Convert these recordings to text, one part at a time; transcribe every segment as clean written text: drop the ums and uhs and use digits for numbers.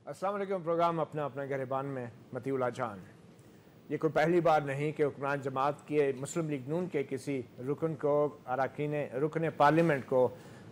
अस्सलाम वालेकुम। प्रोग्राम अपना अपना गिरबान में मतीउल्लाह जान। ये कोई पहली बार नहीं कि हुक्मरान जमात के मुस्लिम लीग नून के किसी रुकन को रुकन पार्लियामेंट को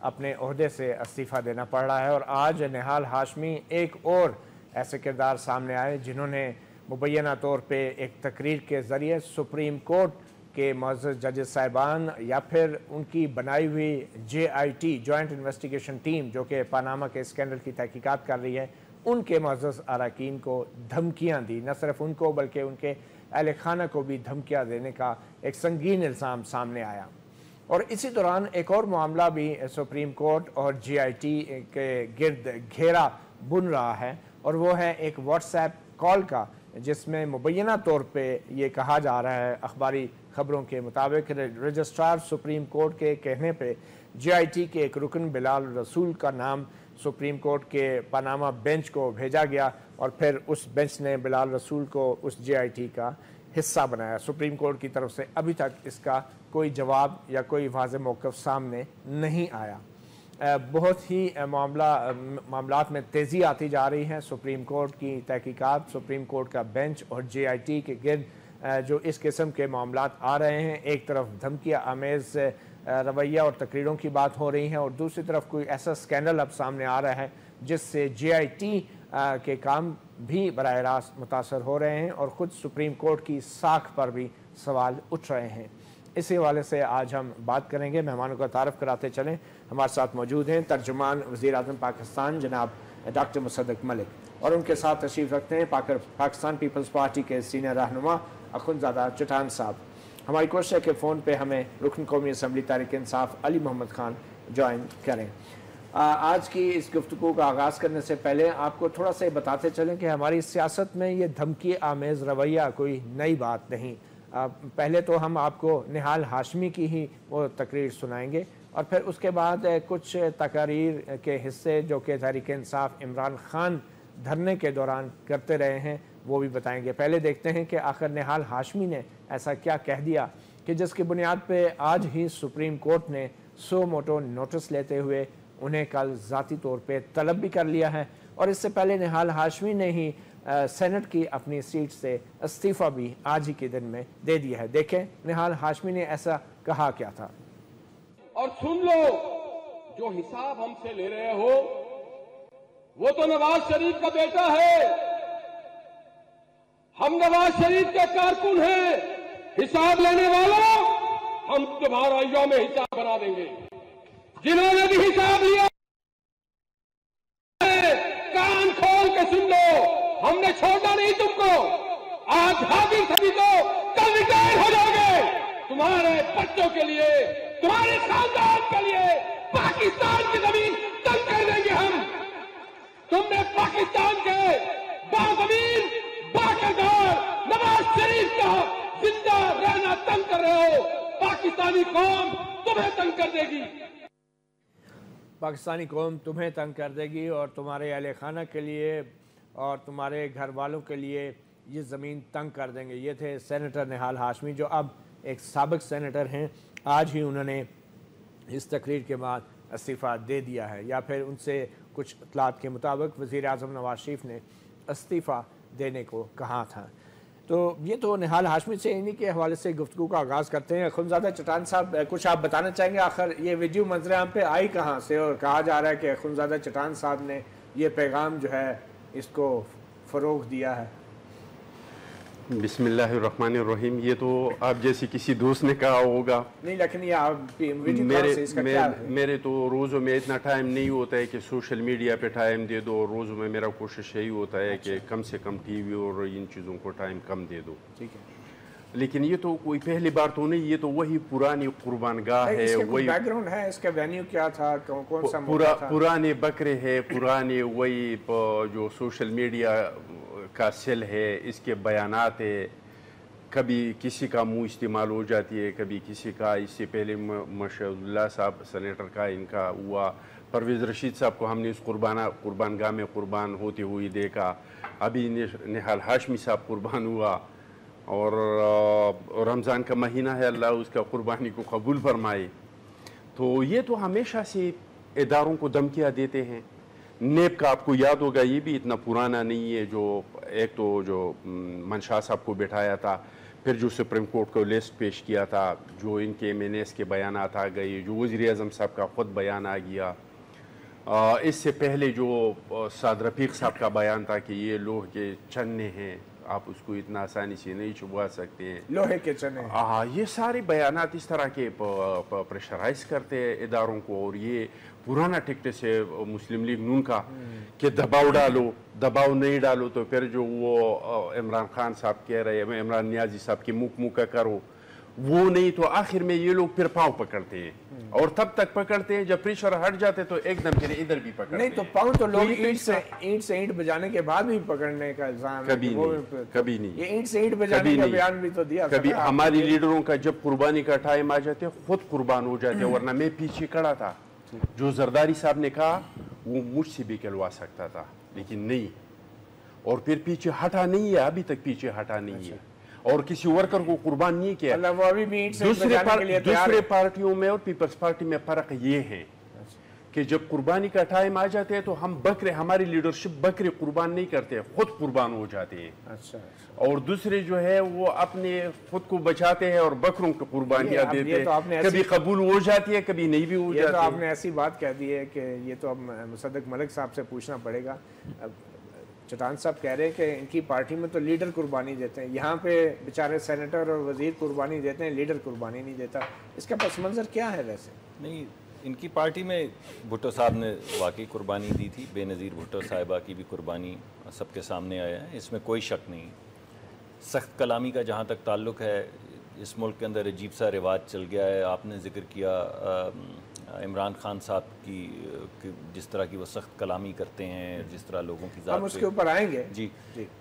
अपने ओहदे से इस्तीफ़ा देना पड़ रहा है। और आज निहाल हाशमी एक और ऐसे किरदार सामने आए जिन्होंने मुबैना तौर पे एक तकरीर के ज़रिए सुप्रीम कोर्ट के मुअज़्ज़ज़ जजेस साहिबान या फिर उनकी बनाई हुई JIT जॉइंट इन्वेस्टिगेशन टीम जो कि पनामा के स्कैंडल की तहकीकात कर रही है, उनके मुअज़्ज़ज़ अरकान को धमकियाँ दी। न सिर्फ उनको बल्कि उनके अहल खाना को भी धमकियाँ देने का एक संगीन इल्ज़ाम सामने आया। और इसी दौरान एक और मामला भी सुप्रीम कोर्ट और JIT के गिर्द घेरा बुन रहा है, और वो है एक व्हाट्सएप कॉल का जिसमें मुबैना तौर पे ये कहा जा रहा है अखबारी खबरों के मुताबिक रजिस्ट्रार सुप्रीम कोर्ट के कहने पे JIT के एक रुकन बिलाल रसूल का नाम सुप्रीम कोर्ट के पनामा बेंच को भेजा गया और फिर उस बेंच ने बिलाल रसूल को उस JIT का हिस्सा बनाया। सुप्रीम कोर्ट की तरफ से अभी तक इसका कोई जवाब या कोई वाज़ेह मौक़िफ़ सामने नहीं आया। बहुत ही मामलात में तेज़ी आती जा रही है। सुप्रीम कोर्ट की तहकीकात, सुप्रीम कोर्ट का बेंच और JIT के गिर्द जो इस किस्म के मामलात आ रहे हैं, एक तरफ धमकिया आमेज़ रवैया और तकरीरों की बात हो रही है और दूसरी तरफ कोई ऐसा स्कैंडल अब सामने आ रहा है जिससे JIT के काम भी बराह रास्त मुतासर हो रहे हैं और ख़ुद सुप्रीम कोर्ट की साख पर भी सवाल उठ रहे हैं। इसी हवाले से आज हम बात करेंगे। मेहमानों का तारफ़ कराते चलें। हमारे साथ मौजूद हैं तर्जुमान वज़ीर आज़म पाकिस्तान जनाब डॉक्टर मुसद्दक मलिक, और उनके साथ तशरीफ़ रखते हैं पाकिस्तान पीपल्स पार्टी के सीनियर रहनुमा अखुंज़ादा चट्टान साहब। हमारी कोशिश है कि फ़ोन पे हमें रुकन कौमी असम्बली तहरीक इंसाफ अली मोहम्मद खान ज्वाइन करें। आज की इस गुफ्तगू का आगाज़ करने से पहले आपको थोड़ा सा बताते चलें कि हमारी सियासत में ये धमकी आमेज़ रवैया कोई नई बात नहीं। पहले तो हम आपको निहाल हाशमी की ही वो तकरीर सुनाएंगे और फिर उसके बाद कुछ तकारीर के हिस्से जो कि तहरीक इंसाफ इमरान खान धरने के दौरान करते रहे हैं वो भी बताएंगे। पहले देखते हैं कि आखिर निहाल हाशमी ने ऐसा क्या कह दिया कि जिसकी बुनियाद पे आज ही सुप्रीम कोर्ट ने सो मोटो नोटिस लेते हुए उन्हें कल ज़ाती तौर पे तलब भी कर लिया है। और इससे पहले निहाल हाशमी ने ही सेनेट की अपनी सीट से इस्तीफ़ा भी आज ही के दिन में दे दिया है। देखें निहाल हाशमी ने ऐसा कहा क्या था। और सुन लो, जो हिसाब हमसे ले रहे हो वो तो नवाज शरीफ का बेटा है। हम नवाज शरीफ के कारकुन हैं। हिसाब लेने वालों, हम तुम्हारा यौम हिसाब बना देंगे। जिन्होंने भी हिसाब लिया कान खोल के सुन लो, हमने छोड़ा नहीं तुमको। आज हाजिर सभी को, कल रिटायर हो जाओगे। तुम्हारे बच्चों के लिए, तुम्हारे खानदान के लिए पाकिस्तान की जमीन तंग कर देंगे हम। तुमने पाकिस्तान के बाज़मीन बाकरदार नवाज शरीफ का जिंदा रहना तंग कर रहे हो। पाकिस्तानी कौम तुम्हें तंग कर देगी। पाकिस्तानी कौम तुम्हें तंग कर देगी और तुम्हारे अहले खाना के लिए और तुम्हारे घर वालों के लिए ये ज़मीन तंग कर देंगे। ये थे सेनेटर निहाल हाशमी जो अब एक साबिक सेनेटर हैं। आज ही उन्होंने इस तकरीर के बाद इस्तीफ़ा दे दिया है, या फिर उनसे कुछ इत्तलात के मुताबिक वज़ीर आज़म नवाज शरीफ ने इस्तीफ़ा देने को कहा था। तो ये तो निहाल हाशमी से इन्हीं के हवाले से गुफ्तगू का आगाज़ करते हैं। अखुंज़ादा चट्टान साहब, कुछ आप बताना चाहेंगे आखिर ये वीडियो मंजर-ए-आम पे आई कहाँ से, और कहा जा रहा है कि अखुंज़ादा चट्टान साहब ने ये पैगाम जो है इसको फ़रोग़ दिया है। बिस्मिल्लाहिर्रहमानिर्रहीम। ये तो आप जैसे किसी दोस्त ने कहा होगा। नहीं, लेकिन ये आप मेरे तो रोज़ों में इतना टाइम नहीं होता है कि सोशल मीडिया पे टाइम दे दो। रोज़ों में मेरा कोशिश यही होता है कि कम से कम TV और इन चीज़ों को टाइम कम दे दो। ठीक है, लेकिन ये तो कोई पहली बार तो नहीं, ये तो वही पुरानी कुर्बानगाह है। वही बैकग्राउंड है, इसका वेन्यू क्या था, कौन सा था? पुराने बकरे है, पुराने वही जो सोशल मीडिया का सेल है, इसके बयानात है। कभी किसी का मुंह इस्तेमाल हो जाती है, कभी किसी का। इससे पहले मशहदुल्लाह साहब सेनेटर का इनका हुआ। परवेज़ रशीद साहब को हमने इस कुर्बानगाह में कुर्बान होते हुए देखा। अभी निहाल हाशमी साहब कुर्बान हुआ और रमज़ान का महीना है, अल्लाह उसका कुर्बानी को कबूल फरमाए। तो ये तो हमेशा से इदारों को धमकियाँ देते हैं। نیب کا آپ کو یاد ہوگا یہ بھی اتنا پرانا نہیں ہے، جو ایک تو جو منشا صاحب کو بٹھایا تھا، پھر جو سپریم کورٹ کو لسٹ پیش کیا تھا، جو ان کے MNAs کے بیانات آ گئے، جو وزیر اعظم صاحب کا خود بیان آ گیا، اس سے پہلے جو سعد رفیق صاحب کا بیان تھا کہ یہ لوہے کے چنے ہیں، آپ اس کو اتنا آسانی سے نہیں چھپوا سکتے ہیں، لوہے کے چنے، یہ سارے بیانات اس طرح کے پریشرائز کرتے ہیں اداروں کو، اور یہ پرانا ٹکٹس ہے مسلم لیگ نون کا کہ دباؤ ڈالو، دباؤ نہیں ڈالو تو پھر جو وہ عمران خان صاحب کہہ رہے ہیں، عمران نیازی صاحب کی موقع کرو، وہ نہیں تو آخر میں یہ لوگ پھر پاؤں پکڑتے ہیں، اور تب تک پکڑتے ہیں جب پریشر ہٹ جاتے تو ایک دم پھر ادھر بھی پکڑتے ہیں۔ نہیں تو پاؤں تو لوگ اینٹ سے اینٹ بجانے کے بعد بھی پکڑنے کا الزام ہے، کبھی نہیں، یہ اینٹ سے اینٹ بجانے کا بیان بھی تو دیا، کبھی ہماری لیڈروں کا جب قربانی کا ٹائم آ جاتے خود قربان ہو جاتے، ورنہ میں پیچھے کھڑا تھا، جو زرداری صاحب نے کہا وہ مجھ سے بھی کہلوا سکتا تھا لیکن نہیں، اور پھر پیچھے ہٹا نہیں ہے، ابھی تک پیچھے ہٹا نہیں ہے، اور کسی ورکر کو قربان نہیں کیا۔ دوسرے پارٹیوں میں اور پیپلز پارٹی میں فرق یہ ہے کہ جب قربانی کا ٹائم آ جاتے ہیں تو ہم بکرے، ہماری لیڈرشپ بکرے قربان نہیں کرتے، خود قربان ہو جاتے ہیں، اور دوسرے جو ہے وہ اپنے خود کو بچاتے ہیں اور بکروں کو قربانیاں دیتے ہیں، کبھی قبول ہو جاتی ہے کبھی نہیں بھی ہو جاتی ہے۔ یہ تو آپ نے ایسی بات کہہ دی ہے کہ یہ تو اب مصدق ملک صاحب سے پوچھنا پڑے گا۔ چٹان صاحب کہہ رہے ہیں کہ ان کی پارٹی میں تو لیڈر قربانی دیتے ہیں، یہاں پہ بیچارے سینیٹر اور وزیر قربانی دیتے ہیں، لیڈر قربانی نہیں دیتا، اس کا پس منظر کیا ہے؟ ویسے نہیں، ان کی پارٹی میں بھٹو صاحب نے واقعی قربانی دی تھی، بے نظیر بھٹو صاحبہ کی بھی قربانی سب کے سامنے آیا ہے، اس میں کوئی شک نہیں۔ سخت کلامی کا جہاں تک تعلق ہے، اس ملک کے اندر عجیب سا رواج چل گیا ہے، آپ نے ذکر کیا عمران خان صاحب کی جس طرح کی وہ سخت کلامی کرتے ہیں، جس طرح لوگوں کی ذات ہم اس کے اوپر آئیں گے جی،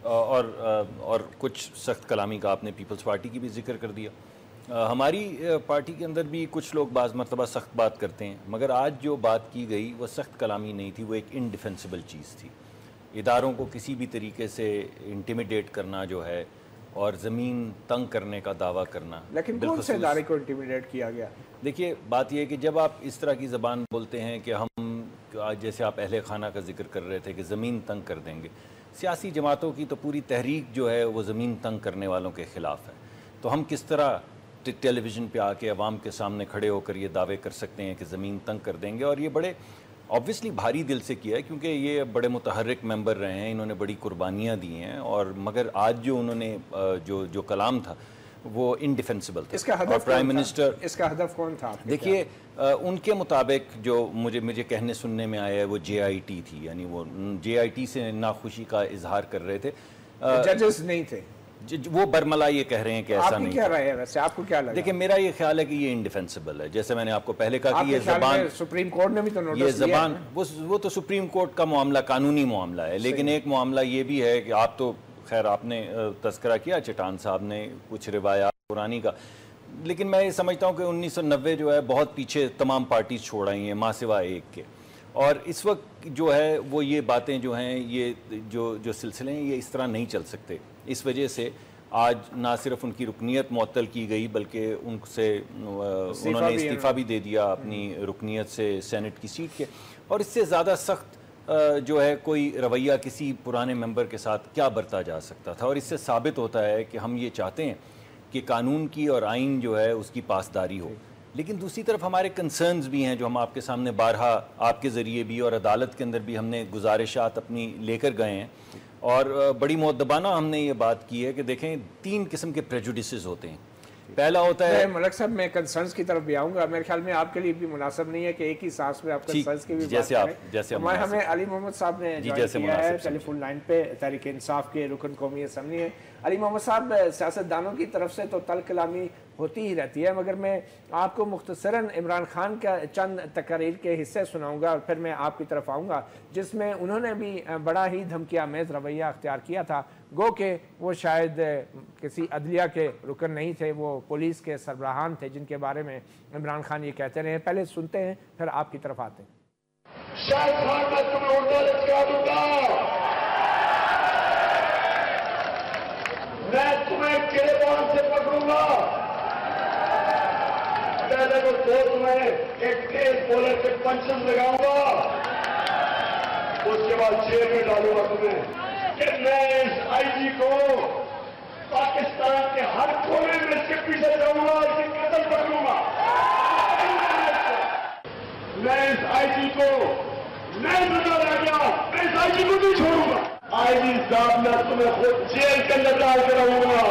اور کچھ سخت کلامی کا آپ نے پیپلز پارٹی کی بھی ذکر کر دیا۔ ہماری پارٹی کے اندر بھی کچھ لوگ بعض مرتبہ سخت بات کرتے ہیں، مگر آج جو بات کی گئی وہ سخت کلامی نہیں تھی، وہ ایک انڈیفینسبل چیز تھی۔ اداروں کو کسی بھی طریقے سے انٹیمیڈیٹ کرنا جو ہے اور زمین تنگ کرنے کا دعویٰ کرنا، لیکن کون سے ادارے کو انٹیمیڈیٹ کیا گیا؟ دیکھیے بات یہ ہے کہ جب آپ اس طرح کی زبان بولتے ہیں کہ ہم، جیسے آپ اہل خانہ کا ذکر کر رہے تھے کہ زمین تنگ کر دیں گے، سیاسی جماعتوں کی تو پوری تحریک جو ہے وہ زمین تنگ کرنے والوں کے خلاف ہے، تو ہم کس طرح ٹیلی ویژن پہ آ کے عوام کے سامنے کھڑے ہو کر یہ دعوے کر سکتے ہیں کہ زمین تنگ کر دیں گے؟ اور یہ بڑے آبویسلی بھاری دل سے کیا ہے، کیونکہ یہ بڑے متحرک ممبر رہے ہیں، انہوں نے بڑی قربانیاں دی ہیں، اور مگر آج جو انہوں نے جو کلام تھا وہ انڈیفینسبل تھا۔ اس کا ہدف پرائم منسٹر، اس کا ہدف کون تھا؟ دیکھیے ان کے مطابق جو مجھے کہنے سننے میں آیا ہے وہ JIT تھی، یعنی وہ JIT سے ناخوشی کا اظہار کر رہے تھے، ججز نہیں تھے، وہ برملا یہ کہہ رہے ہیں کہ ایسا نہیں۔ آپ کی کیا رائے ہے ویسے؟ آپ کو کیا لگا؟ دیکھیں میرا یہ خیال ہے کہ یہ انڈیفینسبل ہے، جیسے میں نے آپ کو پہلے کہا کہ یہ زبان، سپریم کورٹ نے بھی تو نوٹس یہ زبان، وہ تو سپریم کورٹ کا معاملہ قانونی معاملہ ہے، لیکن ایک معاملہ یہ بھی ہے کہ آپ تو خیر آپ نے تذکرہ کیا چٹان صاحب نے کچھ روایات پرانی کا، لیکن میں یہ سمجھتا ہوں کہ 1990 جو ہے بہت پیچھے تمام پارٹیز چھوڑ آئی ہیں ماں سوا ایک کے، اور اس وقت جو ہے وہ یہ باتیں جو ہیں، یہ جو سلسلے ہیں یہ اس طرح نہیں چل سکتے۔ اس وجہ سے آج نہ صرف ان کی رکنیت معطل کی گئی بلکہ ان سے انہوں نے استعفیٰ بھی دے دیا اپنی رکنیت سے سینٹ کی سیٹ کے، اور اس سے زیادہ سخت جو ہے کوئی رویہ کسی پرانے ممبر کے ساتھ کیا برتا جا سکتا تھا، اور اس سے ثابت ہوتا ہے کہ ہم یہ چاہتے ہیں کہ قانون کی اور آئین جو ہے اس کی پاسداری ہو، لیکن دوسری طرف ہمارے کنسرنز بھی ہیں جو ہم آپ کے سامنے بارہا آپ کے ذریعے بھی اور عدالت کے اندر بھی ہم نے گزارشات اپنی لے کر گئے ہیں، اور بڑی مؤدبانہ ہم نے یہ بات کی ہے کہ دیکھیں 3 قسم کے پریجوڈیسز ہوتے ہیں۔ پہلا ہوتا ہے، ملک صاحب میں کنسرنز کی طرف بھی آؤں گا، میرے خیال میں آپ کے لیے بھی مناسب نہیں ہے کہ ایک ہی سانس میں آپ کنسرنز کی بھی بات کریں۔ ہمیں علی محمد صاحب نے جوائن کیا ہے ٹیلی فون لائن پہ، تحریک انصاف کے رکن قومی اسمبلی ہے۔ علی محمد صاحب، سیاستدانوں کی طرف سے تو تل کلامی ہوتی ہی رہتی ہے، مگر میں آپ کو مختصراً عمران خان کا چند تقاریر کے حصے سناؤں گا اور پھر میں آپ کی طرف آؤں گا، جس میں انہوں نے بھی بڑا ہی دھمکی آمیز رویہ اختیار کیا تھا، گو کہ وہ شاید کسی عدلیہ کے رکن نہیں تھے، وہ پولیس کے سربراہان تھے جن کے بارے میں عمران خان یہ کہتے رہے ہیں۔ پہلے سنتے ہیں پھر آپ کی طرف آتے ہیں۔ شاہد خان میں تمہیں اردو لکھا دوں گا، میں تمہیں گریبان سے پکڑوں گا، پہلے تو تمہیں ایک تیز بولر سے پنچز لگاؤں گا، اس کے بعد جیل میں ڈالوں گا تمہیں کہ میں اس آئی جی کو پاکستان کے ہر کونے میں اس کے پیچھے جاؤں گا، اس کے قتل پکڑوں گا. میں اس آئی جی کو میں سزا رہ گیا، میں اس آئی جی کو نہیں چھوڑوں گا. آئی جی صاحب میں تمہیں خود جیل کے اندر ڈال کے رہوں گا.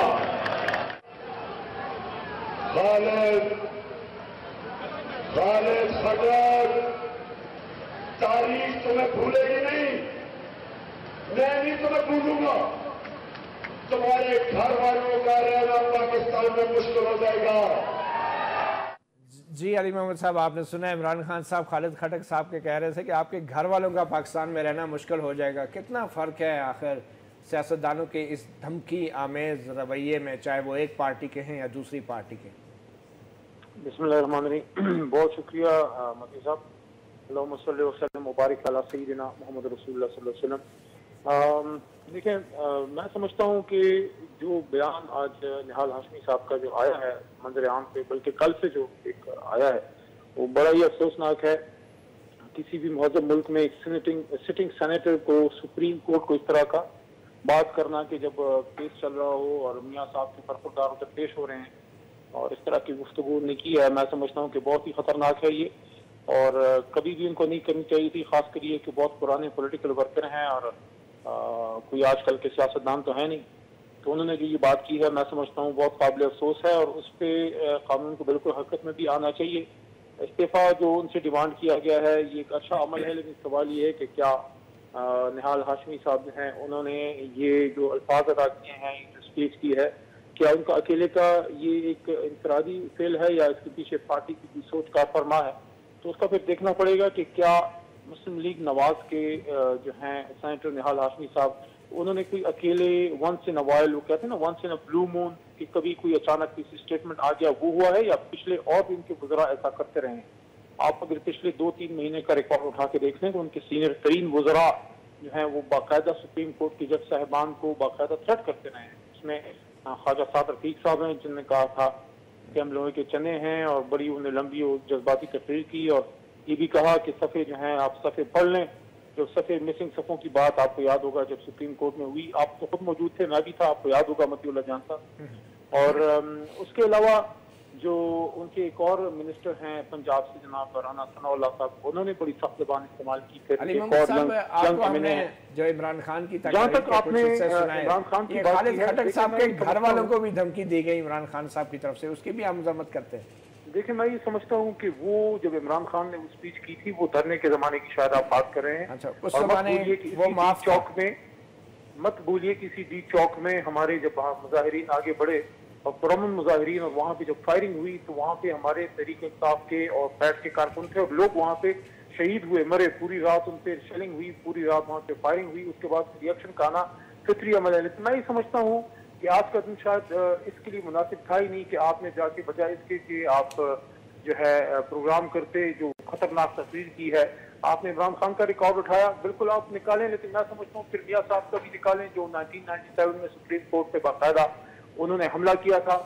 خالد خٹک، تاریخ تمہیں بھولے گی نہیں، میں نہیں تمہیں بھولوں گا. تمہارے گھر والوں کا رہنا پاکستان میں مشکل ہو جائے گا. جی علی محمد صاحب، آپ نے سنا عمران خان صاحب خالد خٹک صاحب کے کہہ رہے تھے کہ آپ کے گھر والوں کا پاکستان میں رہنا مشکل ہو جائے گا. کتنا فرق ہے آخر سیاستدانوں کے اس دھمکی آمیز رویے میں، چاہے وہ ایک پارٹی کے ہیں یا دوسری پارٹی کے؟ بسم اللہ الرحمن الرحیم. بہت شکریہ مکی صاحب. اللہم صلی وسلم مبارک علی سیدنا محمد رسول اللہ صلی اللہ علیہ وسلم. دیکھیں، میں سمجھتا ہوں کہ جو بیان آج نہال ہاشمی صاحب کا جو آیا ہے منظر عام پہ، بلکہ کل سے جو ایک آیا ہے، وہ بڑا ہی افسوسناک ہے. کسی بھی مہذب ملک میں ایک سٹنگ سینیٹر کو سپریم کورٹ کو اس طرح کا بات کرنا کہ جب کیس چل رہا ہو اور میاں صاحب کے فرخردار ادھر پیش ہو رہے ہیں اور اس طرح کی گفتگو نہیں کی ہے، میں سمجھتا ہوں کہ بہت ہی خطرناک ہے یہ، اور کبھی بھی ان کو نہیں کرنی چاہیے تھی. خاص کر یہ کہ بہت پرانے پولیٹیکل ورکر ہیں اور کوئی آج کل کے سیاستدان تو ہے نہیں، تو انہوں نے جو یہ بات کی ہے میں سمجھتا ہوں بہت قابل افسوس ہے، اور اس پہ قانون کو بالکل حرکت میں بھی آنا چاہیے. استعفیٰ جو ان سے ڈیمانڈ کیا گیا ہے یہ ایک اچھا عمل ہے، لیکن سوال یہ ہے کہ کیا نہال ہاشمی صاحب جو ہیں انہوں نے یہ جو الفاظ ادا کیے ہیں، جو اسپیچ کی ہے، کیا ان کا اکیلے کا یہ ایک انفرادی فعل ہے یا اس کے پیچھے پارٹی کی سوچ کا فرما ہے؟ تو اس کا پھر دیکھنا پڑے گا کہ کیا مسلم لیگ نواز کے جو ہیں سینیٹر نہال ہاشمی صاحب، انہوں نے کوئی اکیلے ونس ان اے وائل، وہ کہتے ہیں نا ونس ان اے بلو مون، کہ کبھی کوئی اچانک کسی اسٹیٹمنٹ آ گیا وہ ہوا ہے، یا پچھلے اور بھی ان کے وزراء ایسا کرتے رہے ہیں؟ آپ اگر پچھلے 2-3 مہینے کا ریکارڈ اٹھا کے دیکھ لیں تو ان کے سینئر ترین وزراء جو ہیں وہ باقاعدہ سپریم کورٹ کے جج صاحبان کو باقاعدہ تھریٹ کرتے رہے ہیں. اس میں خواجہ سعد رفیق صاحب ہیں جن نے کہا تھا کہ ہم لوگوں کے چنے ہیں، اور بڑی انہیں لمبی اور جذباتی تقریر کی، اور یہ بھی کہا کہ صفحے جو ہیں آپ صفحے پڑھ لیں. جو صفحے مسنگ صفوں کی بات آپ کو یاد ہوگا جب سپریم کورٹ میں ہوئی، آپ تو خود موجود تھے، میں بھی تھا، آپ کو یاد ہوگا مطیع اللہ جان صاحب. اور اس کے علاوہ جو ان کے ایک اور منسٹر ہیں پنجاب سے جناب رانا ثناء اللہ صاحب، انہوں نے بڑی سخت زبان استعمال کی. علی محمد صاحب، آپ کو ہم نے جو عمران خان کی تقریر کے کچھ حصے سنائے، یہ خالد خٹک صاحب کے گھر والوں کو بھی دھمکی دی گئی عمران خان صاحب کی طرف سے، اس کی بھی ہم مذمت کرتے ہیں. دیکھیں، میں یہ سمجھتا ہوں کہ وہ جب عمران خان نے وہ اسپیچ کی تھی وہ دھرنے کے زمانے کی شاید آپ بات کر رہے ہیں. اچھا، اس زمانے وہ معاف چوک میں مت بولیے، کسی ڈی چوک میں ہمارے جب مظاہرین آگے بڑھے اور پرامن مظاہرین، اور وہاں پہ جب فائرنگ ہوئی تو وہاں پہ ہمارے تحریک انصاف کے اور پیٹ کے کارکن تھے، اور لوگ وہاں پہ شہید ہوئے، مرے، پوری رات ان پہ شیلنگ ہوئی، پوری رات وہاں پہ فائرنگ ہوئی. اس کے بعد ریئیکشن کا آنا فطری عمل ہے. لیکن میں یہ سمجھتا ہوں کہ آج کا دن شاید اس کے لیے مناسب تھا ہی نہیں کہ آپ نے جا کے بجائے اس کے کہ آپ جو ہے پروگرام کرتے جو خطرناک تقریر کی ہے. آپ نے عمران خان کا ریکارڈ اٹھایا، بالکل آپ نکالیں، لیکن میں سمجھتا ہوں پھر میاں صاحب کا بھی نکالیں جو 1997 میں سپریم کورٹ پہ باقاعدہ انہوں نے حملہ کیا تھا.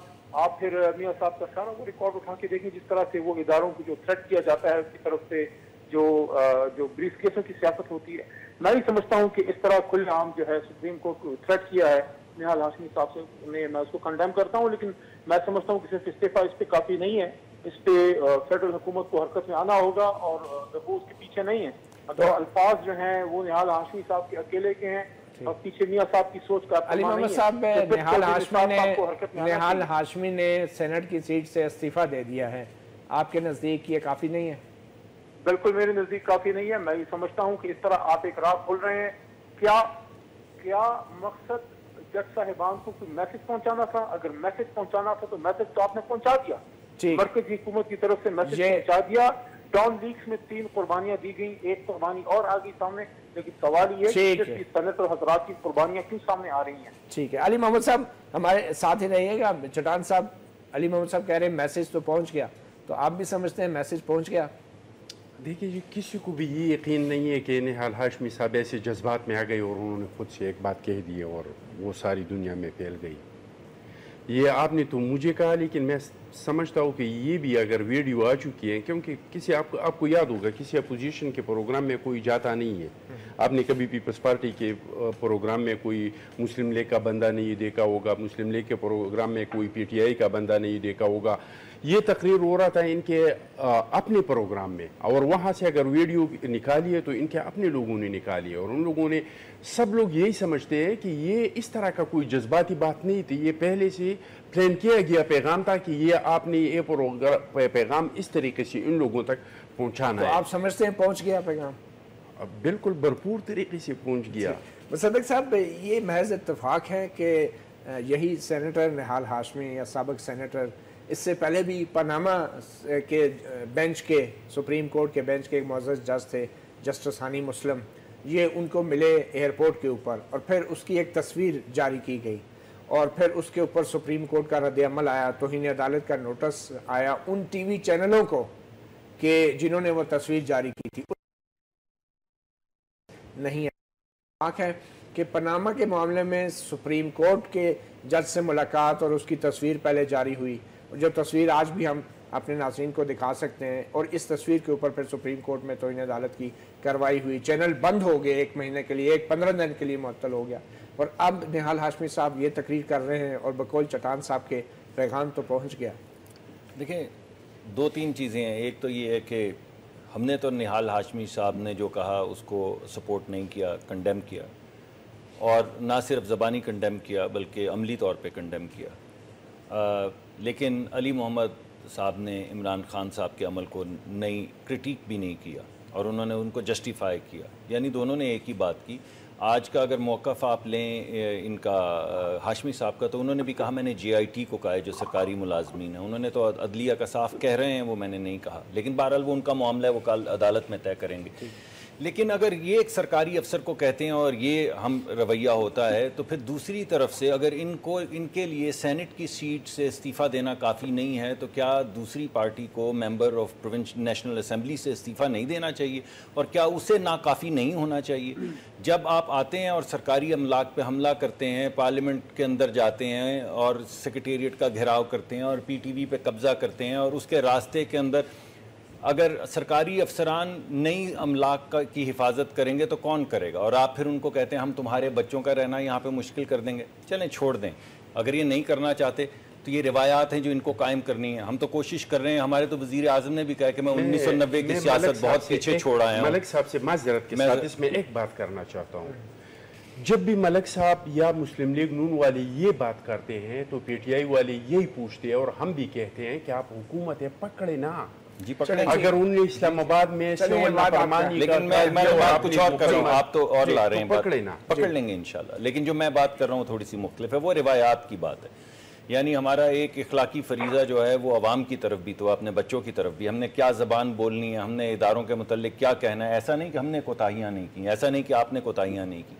آپ پھر میاں صاحب کا سارا وہ ریکارڈ اٹھا کے دیکھیں جس طرح سے وہ اداروں کو جو تھریٹ کیا جاتا ہے اس کی طرف سے، جو بریف کیسوں کی سیاست ہوتی ہے. میں ہی سمجھتا ہوں کہ اس طرح کھلے عام جو ہے سپریم کورٹ کو تھریٹ کیا ہے نہال ہاشمی صاحب سے، میں اس کو کنڈیم کرتا ہوں. لیکن میں سمجھتا ہوں کہ صرف استعفیٰ اس پہ کافی نہیں ہے، اس پہ فیڈرل حکومت کو حرکت میں آنا ہوگا، اور وہ اس کے پیچھے نہیں ہے. اگر الفاظ جو ہیں وہ نہال ہاشمی صاحب کے اکیلے کے ہیں اور پیچھے میاں صاحب کی سوچ کا علی محمد صاحب، نہال ہاشمی نے سینٹ کی سیٹ سے استعفیٰ دے دیا ہے، آپ کے نزدیک یہ کافی نہیں ہے؟ بالکل میرے نزدیک کافی نہیں ہے. میں یہ سمجھتا ہوں کہ اس طرح آپ ایک راہ کھول رہے ہیں. کیا مقصد جج صاحبان کو کوئی میسج پہنچانا تھا؟ اگر میسج پہنچانا تھا تو میسج تو آپ نے پہنچا دیا، مرکزی حکومت کی طرف سے میسج پہنچا دیا. ڈان لیکس میں 3 قربانیاں دی گئیں، ایک قربانی اور آ گئی سامنے، لیکن سوال یہ ہے کہ سینیٹر حضرات کی قربانیاں کیوں سامنے آ رہی ہیں؟ ٹھیک ہے، علی محمد صاحب ہمارے ساتھ ہی رہیے گا. چٹان صاحب، علی محمد صاحب کہہ رہے ہیں میسج تو پہنچ گیا، تو آپ بھی سمجھتے ہیں میسج پہنچ گیا؟ دیکھیے جی، کسی کو بھی یہ یقین نہیں ہے کہ نہال ہاشمی صاحب ایسے جذبات میں آ گئے اور انہوں نے خود سے ایک بات کہہ دی اور وہ ساری دنیا میں پھیل گئی. یہ آپ نے تو مجھے کہا، لیکن میں समझता हूँ कि ये भी अगर वीडियो आ चुकी है, क्योंकि किसी आपको याद होगा किसी अपोजिशन के प्रोग्राम में कोई जाता नहीं है। आपने कभी पीपल्स पार्टी के प्रोग्राम में कोई मुस्लिम लीग का बंदा नहीं देखा होगा, मुस्लिम लीग के प्रोग्राम में कोई PTI का बंदा नहीं देखा होगा। ये तकरीर हो रहा था इनके अपने प्रोग्राम में, और वहाँ से अगर वीडियो निकाली है तो इनके अपने लोगों ने निकाली है, और उन लोगों ने, सब लोग यही समझते हैं कि ये इस तरह का कोई जज्बाती बात नहीं थी, ये पहले से प्लान किया गया पैगाम था कि ये आपने ये पैगाम इस तरीके से इन लोगों तक पहुँचाना है। आप समझते हैं पहुँच गया पैगाम? बिल्कुल भरपूर तरीके से पहुँच गया। मुसद्दिक साहब, ये महज इत्तेफाक है कि यही सेनेटर निहाल हाशमी या साबिक सेनेटर इससे पहले भी पनामा के बेंच के, सुप्रीम कोर्ट के बेंच के एक मुअज़्ज़ज़ जज थे जस्टिस हानी मुस्लिम, ये उनको मिले एयरपोर्ट के ऊपर, और फिर उसकी एक तस्वीर जारी की गई, और फिर उसके ऊपर सुप्रीम कोर्ट का रद्द-ए-अमल आया, तौहीन अदालत का नोटिस आया उन TV चैनलों को कि जिन्होंने वो तस्वीर जारी की थी। नहीं है कि पनामा के मामले में सुप्रीम कोर्ट के जज से मुलाकात और उसकी तस्वीर पहले जारी हुई, जो तस्वीर आज भी हम अपने नाज़रीन को दिखा सकते हैं, और इस तस्वीर के ऊपर फिर सुप्रीम कोर्ट में तौहीन अदालत की कार्रवाई हुई, चैनल बंद हो गए 1 महीने के लिए, 15 दिन के लिए मुअत्तल हो गया, और अब निहाल हाशमी साहब ये तकरीर कर रहे हैं और बकौल चटान साहब के पैगाम तो पहुँच गया। देखिए, 2-3 चीज़ें हैं। एक तो ये है कि हमने तो निहाल हाशमी साहब ने जो कहा उसको सपोर्ट नहीं किया, कंडेम किया, और ना सिर्फ ज़बानी कंडेम किया बल्कि अमली तौर पे कंडेम किया। लेकिन अली मोहम्मद साहब ने इमरान खान साहब के अमल को नई क्रिटिक भी नहीं किया, और उन्होंने उनको जस्टिफाई किया, यानी दोनों ने एक ही बात की। आज का अगर मौक़िफ़ आप लें इनका हाशमी साहब का, तो उन्होंने भी कहा मैंने JIT को कहा है जो सरकारी मुलाजमीन है, उन्होंने तो अदलिया का साफ कह रहे हैं, वो मैंने नहीं कहा, लेकिन बहरहाल वो उनका मामला है, वो कल अदालत में तय करेंगे। लेकिन अगर ये एक सरकारी अफसर को कहते हैं और ये हम रवैया होता है, तो फिर दूसरी तरफ से अगर इनके लिए सेनेट की सीट से इस्तीफ़ा देना काफ़ी नहीं है, तो क्या दूसरी पार्टी को member of provincial national assembly से इस्तीफ़ा नहीं देना चाहिए, और क्या उसे नाकाफ़ी नहीं होना चाहिए? जब आप आते हैं और सरकारी अमलाक पे हमला करते हैं, पार्लियामेंट के अंदर जाते हैं और सेक्रेटेरिएट का घेराव करते हैं और PTV पे कब्ज़ा करते हैं, और उसके रास्ते के अंदर अगर सरकारी अफसरान नई अमलाक की हिफाजत करेंगे तो कौन करेगा? और आप फिर उनको कहते हैं हम तुम्हारे बच्चों का रहना यहाँ पे मुश्किल कर देंगे। चलें, छोड़ दें। अगर ये नहीं करना चाहते तो ये रिवायात हैं जो इनको कायम करनी है। हम तो कोशिश कर रहे हैं। हमारे तो वज़ीर आज़म ने भी कहा कि मैं 1990 की सियासत बहुत पीछे छोड़ आया हूँ। मलिक साहब से माज़रत के साथ इसमें एक बात करना चाहता हूँ। जब भी मलिक साहब या मुस्लिम लीग नून वाले ये बात करते हैं तो PTI वाले यही पूछते हैं, और हम भी कहते हैं कि आप हुकूमत है पकड़े ना जी, पकड़े। अगर उन्हें इस्लामाबाद में लेकिन मैं बात कुछ और कर रहा हूँ, आप तो और ला रहे हैं, पकड़ लेंगे इंशाल्लाह। लेकिन जो मैं बात कर रहा हूँ थोड़ी सी मुख्तलिफ है, वो रिवायात की बात है। यानी हमारा एक इखलाकी फरीज़ा जो है वो अवाम की तरफ भी तो अपने बच्चों की तरफ भी, हमने क्या ज़बान बोलनी है, हमने इदारों के मुतल्लिक क्या कहना है। ऐसा नहीं कि हमने कोताहियाँ नहीं की, ऐसा नहीं कि आपने कोताहियाँ नहीं की,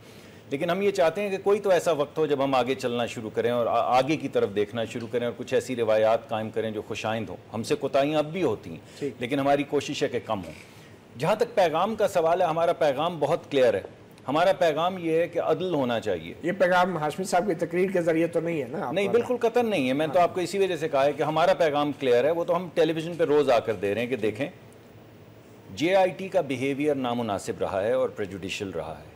लेकिन हम ये चाहते हैं कि कोई तो ऐसा वक्त हो जब हम आगे चलना शुरू करें और आगे की तरफ देखना शुरू करें और कुछ ऐसी रिवायात कायम करें जो खुशाइंद हों। हमसे कोताहियाँ अब भी होती हैं, लेकिन हमारी कोशिश है कि कम हो। जहाँ तक पैगाम का सवाल है, हमारा पैगाम बहुत क्लियर है। हमारा पैगाम ये है कि अदल होना चाहिए। ये पैगाम हाशमी साहब की तकरीर के जरिए तो नहीं है ना? नहीं, बिल्कुल कतन नहीं है। मैं तो आपको इसी वजह से कहा है कि हमारा पैगाम क्लियर है। वो तो हम टेलीविजन पे रोज़ आकर दे रहे हैं कि देखें JIT का बिहेवियर नामुनासिब रहा है और प्रेजुडिशियल रहा है।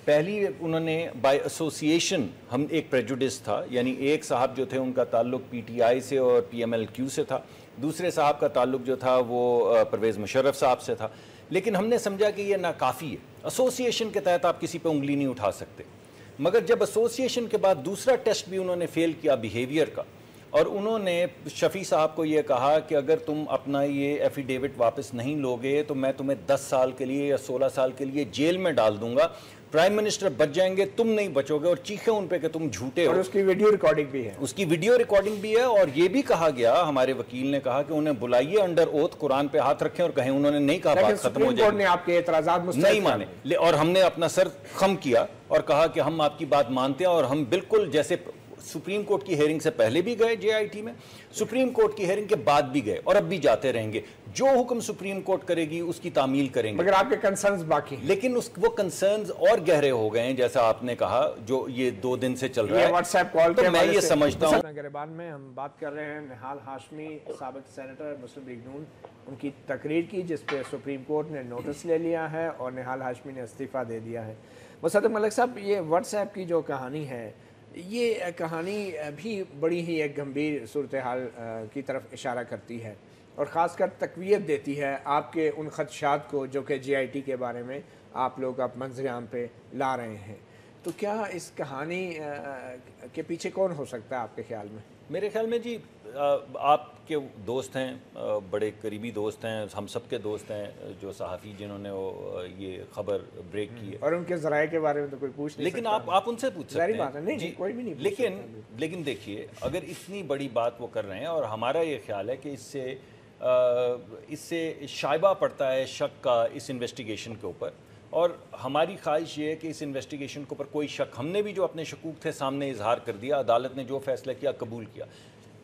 पहली उन्होंने बाय एसोसिएशन, हम एक प्रेजुडिस था, यानी एक साहब जो थे उनका ताल्लुक PTI से और PMLQ से था, दूसरे साहब का ताल्लुक जो था वो परवेज़ मुशर्रफ साहब से था। लेकिन हमने समझा कि ये नाकाफ़ी है। एसोसिएशन के तहत आप किसी पे उंगली नहीं उठा सकते। मगर जब एसोसिएशन के बाद दूसरा टेस्ट भी उन्होंने फेल किया बिहेवियर का, और उन्होंने शफ़ी साहब को ये कहा कि अगर तुम अपना ये एफिडेविट वापस नहीं लोगे तो मैं तुम्हें 10 साल के लिए या 16 साल के लिए जेल में डाल दूंगा, प्राइम मिनिस्टर बच जाएंगे, तुम नहीं बचोगे, और चीखे उन पे कि तुम झूठे हो। और उसकी वीडियो रिकॉर्डिंग भी है। उसकी वीडियो रिकॉर्डिंग भी है। और ये भी कहा गया, हमारे वकील ने कहा कि उन्हें बुलाइए, अंडर ओथ कुरान पे हाथ रखें और कहें। उन्होंने नहीं कहा बात खत्म हो जाएगी, आपके एतराज़ात नहीं माने, और हमने अपना सर खम किया और कहा कि हम आपकी बात मानते हैं और हम बिल्कुल जैसे सुप्रीम कोर्ट की हेयरिंग से पहले भी गए JIT में, सुप्रीम कोर्ट की हेयरिंग के बाद भी गए और अब भी जाते रहेंगे। जो हुक्म सुप्रीम कोर्ट करेगी उसकी तामील करेंगे। मगर आपके कंसर्न्स बाकी हैं। लेकिन वो कंसर्न्स और गहरे हो गए हैं, जैसा आपने कहा, जो ये 2 दिन से चल रहा है। व्हाट्सएप कॉल तो मैं ये समझता हूँ। गिरबान में हम बात कर रहे हैं निहाल हाशमी, साबिक सेनेटर मुस्लिम लीग नून, उनकी तकरीर की जिस पे सुप्रीम कोर्ट ने नोटिस ले लिया है और निहाल हाशमी ने इस्तीफ़ा दे दिया है। मुसद्दक मलिक साहब, ये व्हाट्सएप की जो कहानी है, ये कहानी भी बड़ी ही एक गंभीर सूरत हाल की तरफ इशारा करती है और ख़ासकर तक़वियत देती है आपके उन ख़दशात को जो कि JIT के बारे में आप लोग अब मंज़र-ए-आम पे ला रहे हैं। तो क्या इस कहानी के पीछे कौन हो सकता है आपके ख्याल में? मेरे ख्याल में जी, आपके दोस्त हैं, बड़े करीबी दोस्त हैं, हम सब के दोस्त हैं, जो सहाफ़ी जिन्होंने वो ये खबर ब्रेक की है, और उनके ज़राए के बारे में तो कोई पूछ नहीं लेकिन सकता। आप उनसे पूछ सकते हैं। नहीं, जी, कोई भी नहीं पूछ लेकिन देखिए, अगर इतनी बड़ी बात वो कर रहे हैं, और हमारा ये ख्याल है कि इससे शाइबा पड़ता है शक का इस इन्वेस्टिगेशन के ऊपर, और हमारी ख्वाहिश ये है कि इस इन्वेस्टिगेशन के ऊपर कोई शक, हमने भी जो अपने शकूक थे सामने इजहार कर दिया, अदालत ने जो फैसला किया कबूल किया,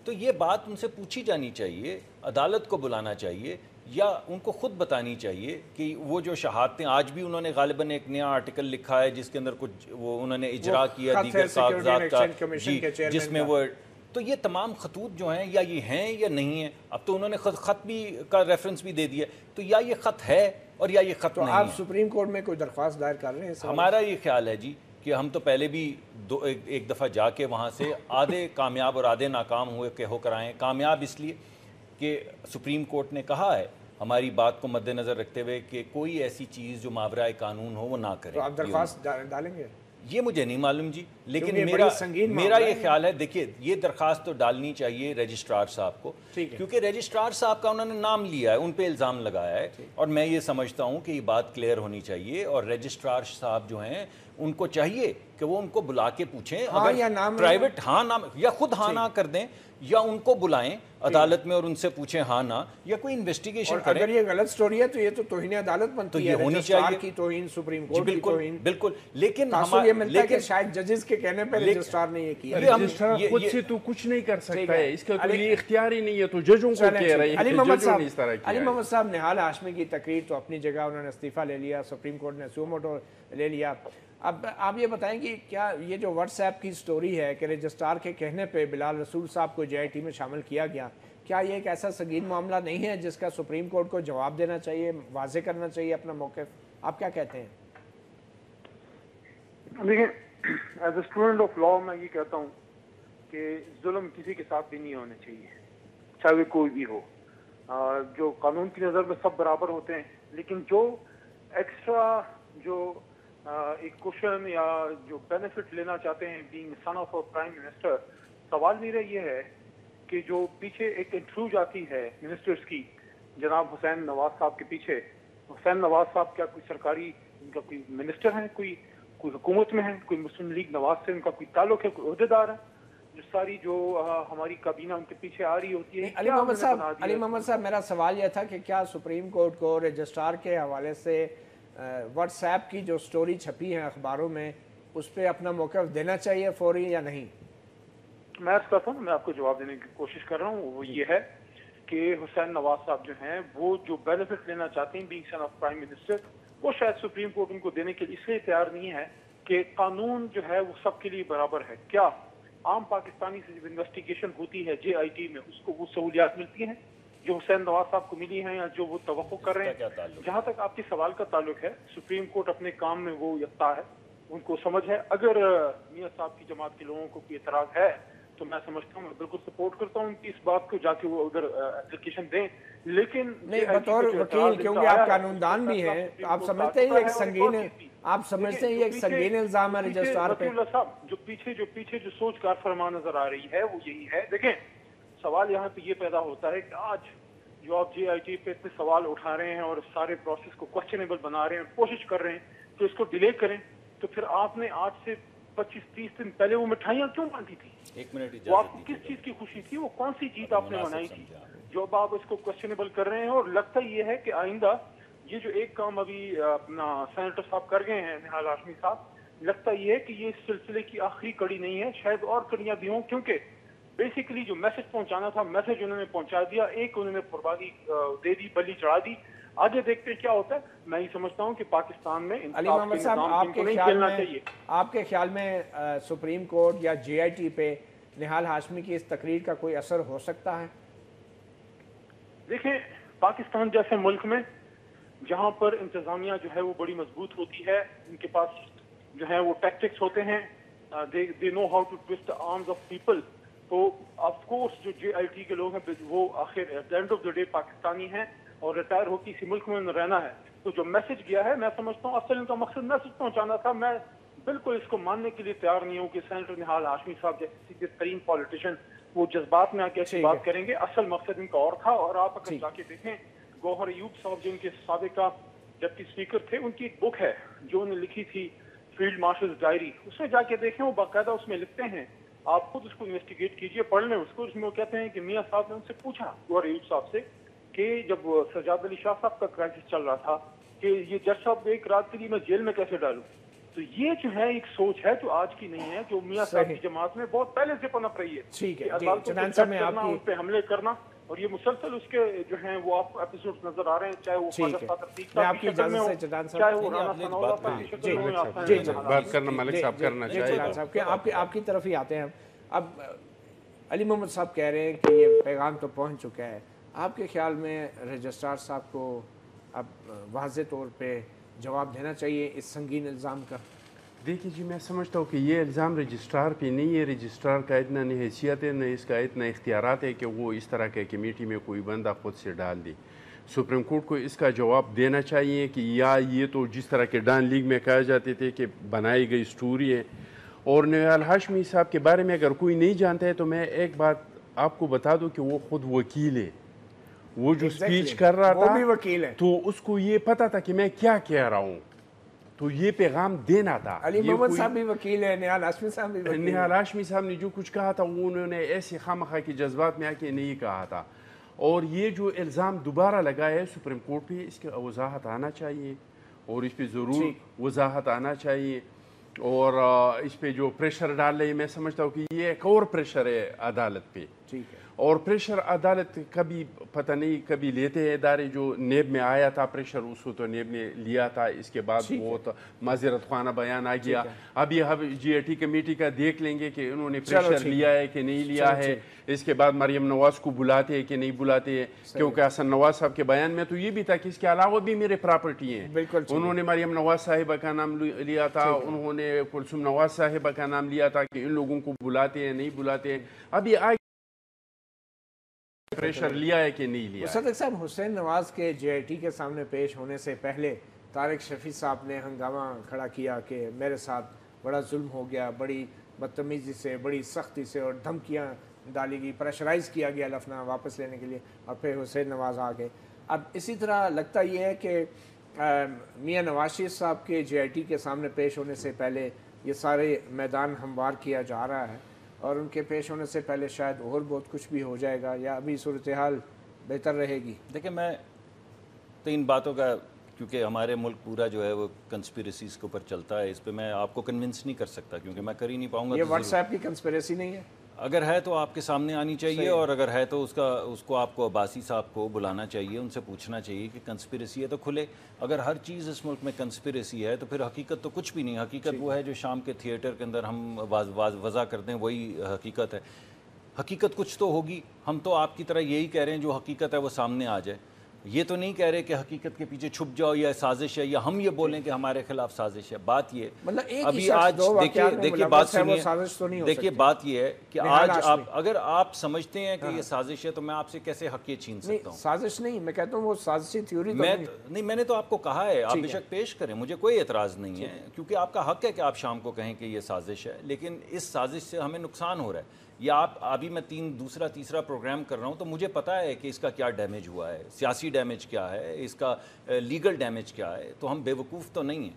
तो ये बात उनसे पूछी जानी चाहिए, अदालत को बुलाना चाहिए या उनको ख़ुद बतानी चाहिए कि वो जो शहादतें, आज भी उन्होंने गालिबन एक नया आर्टिकल लिखा है जिसके अंदर कुछ वो उन्होंने इजरा किया दीगर कागजात का, जिसमें वो, तो ये तमाम खतूत जो हैं या ये हैं या नहीं है, अब तो उन्होंने ख़त भी का रेफरेंस भी दे दिया, तो या ये ख़त है और या ये ख़त तो नहीं आप है। सुप्रीम कोर्ट में कोई दरख्वास्त दायर कर रहे हैं? हमारा ये ख्याल है जी कि हम तो पहले भी एक दफ़ा जाके वहाँ से आधे कामयाब और आधे नाकाम होकर आए। कामयाब इसलिए कि सुप्रीम कोर्ट ने कहा है हमारी बात को मद्देनज़र रखते हुए कि कोई ऐसी चीज़ जो मावराए कानून हो वो ना करें। तो आप दरख्वास्त डालेंगे? ये मुझे नहीं मालूम जी, लेकिन मेरा मेरा ये ख्याल है, देखिए ये दरख्वास्त तो डालनी चाहिए रजिस्ट्रार साहब को, क्योंकि रजिस्ट्रार साहब का उन्होंने नाम लिया है, उन पे इल्ज़ाम लगाया है, और मैं ये समझता हूँ कि ये बात क्लियर होनी चाहिए, और रजिस्ट्रार साहब जो हैं उनको चाहिए कि वो उनको बुला के पूछें, हाँ, अगर या नाम प्राइवेट हाँ नाम या खुद हाँ ना कर दें, या उनको बुलाएं अदालत में और उनसे पूछें हाँ ना, या कोई इन्वेस्टिगेशन करें। अगर ये गलत स्टोरी है तो ये तो तौहीन अदालत बनती तो है, ये होनी चाहिए की तौहीन, सुप्रीम कोर्ट की तौहीन। बिल्कुल, लेकिन ये मिलता है कि शायद जजेस के कहने पे रजिस्ट्रार ने ये किया। रजिस्ट्रार खुद से तो कुछ नहीं कर सकता है, इसका कोई इख्तियार ही नहीं है, तो जजों को कह रही है। अली मोहम्मद साहब, निहाल हाशमी की तकरीर तो अपनी जगह, उन्होंने इस्तीफा ले लिया, सुप्रीम कोर्ट ने सुओ मोटो ले लिया। अब आप ये बताएं कि क्या ये जो व्हाट्सएप की स्टोरी है कि रजिस्ट्रार के कहने पे बिलाल रसूल साहब को JIT में शामिल किया गया, क्या ये एक ऐसा संगीन मामला नहीं है जिसका सुप्रीम कोर्ट को जवाब देना चाहिए, वाजे करना चाहिए अपना मौक़िफ़? आप क्या कहते हैं? देखिए, as a student of law मैं ये कहता हूँ कि जुल्म किसी के साथ भी नहीं होने चाहिए, चाहे वो कोई भी हो। जो कानून की नज़र में सब बराबर होते हैं, लेकिन जो एक्स्ट्रा जो एक क्वेश्चन या जो बेनिफिट लेना चाहते हैं being son of a prime minister, सवाल मेरा ये है कि जो पीछे एक इंटरव्यू जाती है मिनिस्टर्स की, जनाब हुसैन नवाज साहब के पीछे, हुसैन नवाज साहब क्या कोई सरकारी, इनका कोई मिनिस्टर है, कोई हुकूमत में है, कोई मुस्लिम लीग नवाज से उनका कोई ताल्लुक है, कोई अहदेदार है? जो सारी जो हमारी काबीना उनके पीछे आ रही होती है। अली मोहम्मद साहब, मेरा सवाल यह था कि क्या सुप्रीम कोर्ट को रजिस्ट्रार के हवाले से व्हाट्सएप की जो स्टोरी छपी है अखबारों में, उस पर अपना मौक़िफ़ देना चाहिए फौरी या नहीं? मैं कहता हूँ, मैं आपको जवाब देने की कोशिश कर रहा हूँ, वो ये है कि हुसैन नवाज साहब जो हैं वो जो बेनिफिट लेना चाहते हैं being son of prime minister, वो शायद सुप्रीम कोर्ट उनको देने के लिए इसलिए तैयार नहीं है कि कानून जो है वो सबके लिए बराबर है। क्या आम पाकिस्तानी से जब इन्वेस्टिगेशन होती है JIT में, उसको वो सहूलियात मिलती हैं जो हुसैन नवाज साहब को मिली हैं या जो वो तवक्को कर रहे हैं? जहाँ तक आपके सवाल का ताल्लुक है, सुप्रीम कोर्ट अपने काम में वो यत्ता है, उनको समझ है। अगर मियां साहब की जमात के लोगों को कोई एतराज है तो मैं समझता हूँ, मैं बिल्कुल सपोर्ट करता हूँ कि इस बात को जाके वो उधर एप्लीकेशन दें, लेकिन नहीं, बतौर वकील, क्योंकि आप कानूनदान भी हैं, आप समझते हैं एक संगीन, आप समझते हैं एक संगीन इल्जाम है रजिस्ट्रार पे? साहब, जो पीछे जो सोच कार फरमा नजर आ रही है वो यही है। देखें, सवाल यहाँ पे ये पैदा होता है कि आज जो आप JIT पे इतने सवाल उठा रहे हैं और सारे प्रोसेस को क्वेश्चनेबल बना रहे हैं, कोशिश कर रहे हैं तो इसको डिले करें, तो फिर आपने आज से 25-30 दिन पहले वो मिठाइयाँ क्यों बांटी थी? एक मिनट, वो आपको किस चीज की खुशी थी? वो कौन सी जीत आपने मनाई थी जो अब आप इसको क्वेश्चनेबल कर रहे हैं? और लगता ये है कि आइंदा ये जो एक काम अभी अपना सेनेटर साहब कर गए हैं निहाल हाशमी साहब, लगता ये है कि ये इस सिलसिले की आखिरी कड़ी नहीं है, शायद और कड़ियां भी हों, क्योंकि बेसिकली जो मैसेज पहुंचाना था मैसेज उन्होंने पहुंचा दिया, एक उन्होंने कुर्बानी दे दी, बलि चढ़ा दी। आगे देखते हैं क्या होता है। मैं ये समझता हूँ कि पाकिस्तान में अली मोहम्मद साहब, आपके ख्याल में सुप्रीम कोर्ट या JIT पे निहाल हाशमी की इस तकरीर का कोई असर हो सकता है? देखें, पाकिस्तान जैसे मुल्क में जहाँ पर इंतजामिया जो है वो बड़ी मजबूत होती है, उनके पास जो है वो टैक्टिक्स होते हैं, they know how to twist the arms of people, तो ऑफ कोर्स जो JIT के लोग हैं वो आखिर at the end of the day Pakistani हैं और रिटायर होकर इसी मुल्क में रहना है। तो जो मैसेज गया है, मैं समझता हूँ असल इनका मकसद मैसेज पहुंचाना था। मैं बिल्कुल इसको मानने के लिए तैयार नहीं हूँ कि सेनेटर निहाल हाशमी साहब जैसे सीरियस तरीन पॉलिटिशियन वो जज्बात में आके ऐसी बात करेंगे। असल मकसद इनका और था। और आप अगर जाके देखें, गौहर अयूब साहब जो उनके साबिका डिप्टी स्पीकर थे, उनकी एक बुक है जो उन्होंने लिखी थी, फील्ड मार्शल्स डायरी, उसमें जाके देखें, वो बाकायदा उसमें लिखते हैं, आप खुद उसको इन्वेस्टिगेट कीजिए, पढ़ लें उसको। उसमें वो कहते हैं कि मियाँ साहब ने उनसे पूछा, गौहर अयूब साहब से, कि जब सजाद अली शाह साहब का क्राइसिस चल रहा था कि ये जज साहब एक रात के लिए मैं जेल में कैसे डालूं। तो ये जो है एक सोच है जो आज की नहीं है, जो मियाँ साहब की जमात में बहुत पहले से पनप रही है। ठीक है, उन पे हमले करना, और ये मुसलसल उसके जो हैं वो आपको एपिसोड नजर आ रहे हैं, चाहे वो चाहे वो राना सनाउल्लाह बात करना मलिक साहब करना चाहिए। आपकी तरफ ही आते हैं। अब अली मोहम्मद साहब कह रहे हैं कि ये पैगाम तो पहुंच चुका है। आपके ख्याल में रजिस्ट्रार साहब को अब वाज़े तौर पे जवाब देना चाहिए इस संगीन इल्ज़ाम का? देखिए जी, मैं समझता हूँ कि ये इल्ज़ाम रजिस्ट्रार पे नहीं है। रजिस्ट्रार का इतना नहीं हैसियत है, न इसका इतना इख्तियारात है कि वो इस तरह के कमेटी में कोई बंदा खुद से डाल दे। सुप्रीम कोर्ट को इसका जवाब देना चाहिए कि या ये तो जिस तरह के डॉन लीग में कहा जाते थे कि बनाई गई स्टोरी है। और निहाल हाशमी साहब के बारे में अगर कोई नहीं जानता है तो मैं एक बात आपको बता दूँ कि वो खुद वकील है। वो जो स्पीच कर रहा था, वो भी वकील है, तो उसको ये पता था कि मैं क्या कह रहा हूँ, तो ये पैगाम देना था। अली मोहम्मद साहब भी वकील है, निहाल हाशमी साहब भी वकील है। निहाल हाशमी साहब ने जो कुछ कहा था वो उन्होंने ऐसे खामखा के जज्बात में आके नहीं कहा था। और ये जो इल्ज़ाम दोबारा लगाया है सुप्रीम कोर्ट पे, इसकी वजाहत आना चाहिए और इस पर ज़रूर वजाहत आना चाहिए। और इस पे जो प्रेशर डाल रही है, मैं समझता हूँ कि ये एक और प्रेशर है अदालत पे। ठीक है। और प्रेशर अदालत कभी पता नहीं कभी लेते हैं इदारे। जो नेब में आया था प्रेशर, उसको तो नेब ने लिया था, इसके बाद वो तो माजरत खाना बयान आ गया। अभी हम JIT कमेटी का देख लेंगे कि उन्होंने प्रेशर लिया है कि नहीं लिया है। इसके बाद मरियम नवाज को बुलाते हैं कि नहीं बुलाते हैं, क्योंकि हसन नवाज साहब के बयान में तो ये भी था कि इसके अलावा भी मेरे प्रॉपर्टी हैं। उन्होंने मरियम नवाज साहिबा का नाम लिया था, उन्होंने कुलसुम नवाज साहिबा का नाम लिया था कि इन लोगों को बुलाते हैं नहीं बुलाते हैं। अभी आगे प्रेशर लिया है कि नहीं लिया। सदक साहब, हुसैन नवाज के JIT के सामने पेश होने से पहले तारिक शफी साहब ने हंगामा खड़ा किया कि मेरे साथ बड़ा जुल्म हो गया, बड़ी बदतमीज़ी से, बड़ी सख्ती से और धमकियाँ डाली गई, प्रेशराइज़ किया गया लफना वापस लेने के लिए, और फिर हुसैन नवाज आ गए। अब इसी तरह लगता ये है कि मियाँ नवाज शरीफ साहब के JIT के सामने पेश होने से पहले ये सारे मैदान हमवार किया जा रहा है, और उनके पेश होने से पहले शायद और बहुत कुछ भी हो जाएगा, या अभी सूरत हाल बेहतर रहेगी? देखिए, मैं तो इन बातों का, क्योंकि हमारे मुल्क पूरा जो है वो कंस्पिरेसीज़ के ऊपर चलता है, इस पे मैं आपको कन्विंस नहीं कर सकता, क्योंकि मैं कर ही नहीं पाऊंगा। ये व्हाट्सएप की कंस्पिरेसी नहीं है? अगर है तो आपके सामने आनी चाहिए, और अगर है तो उसको आपको अब्बासी साहब को बुलाना चाहिए, उनसे पूछना चाहिए कि कंस्पिरेसी है तो खुले। अगर हर चीज़ इस मुल्क में कंस्पिरेसी है तो फिर हकीकत तो कुछ भी नहीं। हकीकत वो है जो शाम के थिएटर के अंदर हम वज़ा करते हैं, वही हकीकत है। हकीकत कुछ तो होगी। हम तो आपकी तरह यही कह रहे हैं जो हकीकत है वो सामने आ जाए। ये तो नहीं कह रहे कि हकीकत के पीछे छुप जाओ या साजिश है, या हम ये बोलें कि हमारे खिलाफ साजिश है। बात ये अभी आज देखिए बात सुनिए, देखिए बात ये है कि आज आप अगर आप समझते हैं कि ये साजिश है तो मैं आपसे कैसे हक ये छीन सकता हूँ? साजिश नहीं, मैं कहता हूँ वो साजिशी थ्योरी नहीं, मैंने तो आपको कहा है, आप बेशक पेश करें, मुझे कोई एतराज़ नहीं है, क्योंकि आपका हक है कि आप शाम को कहें कि ये साजिश है। लेकिन इस साजिश से हमें नुकसान हो रहा है। या आप अभी मैं दूसरा तीसरा प्रोग्राम कर रहा हूँ तो मुझे पता है कि इसका क्या डैमेज हुआ है, सियासी डैमेज क्या है, इसका लीगल डैमेज क्या है। तो हम बेवकूफ़ तो नहीं हैं।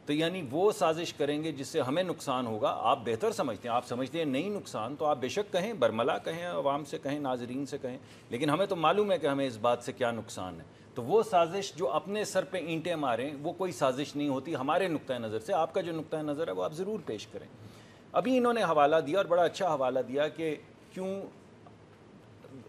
तो यानी वो साजिश करेंगे जिससे हमें नुकसान होगा। आप बेहतर समझते हैं, आप समझते हैं नहीं नुकसान, तो आप बेशक कहें, बरमला कहें, अवाम से कहें, नाजरीन से कहें, लेकिन हमें तो मालूम है कि हमें इस बात से क्या नुकसान है। تو وہ سازش جو اپنے سر پہ اینٹیں ماریں وہ کوئی سازش نہیں ہوتی ہمارے نقطۂ نظر سے. آپ کا جو نقطۂ نظر ہے وہ آپ ضرور پیش کریں. ابھی انہوں نے حوالہ دیا اور بڑا اچھا حوالہ دیا کہ کیوں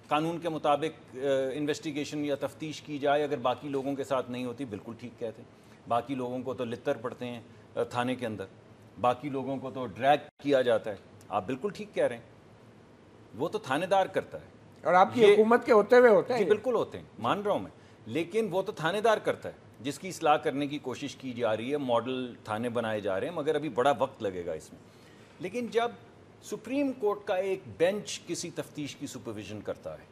قانون کے مطابق انویسٹیگیشن یا تفتیش کی جائے اگر باقی لوگوں کے ساتھ نہیں ہوتی. بالکل ٹھیک کہتے ہیں. باقی لوگوں کو تو لتر پڑتے ہیں تھانے کے اندر, باقی لوگوں کو تو ڈریگ کیا جاتا ہے. آپ بالکل ٹھیک کہہ رہے ہیں, وہ تو تھانے دار کرتا ہے اور آپ کی حکومت کے ہوتے ہوئے ہوتے ہیں. جی بالکل ہوتے ہیں, مان رہا ہوں میں, لیکن وہ تو تھانے دار کرتا ہے جس کی اصلاح کرنے کی کوشش کی جا رہی ہے. ماڈل تھانے بنائے جا رہے ہیں مگر ابھی بڑا وقت لگے گا اس میں. لیکن جب سپریم کورٹ کا ایک بینچ کسی تفتیش کی سپرویژن کرتا ہے,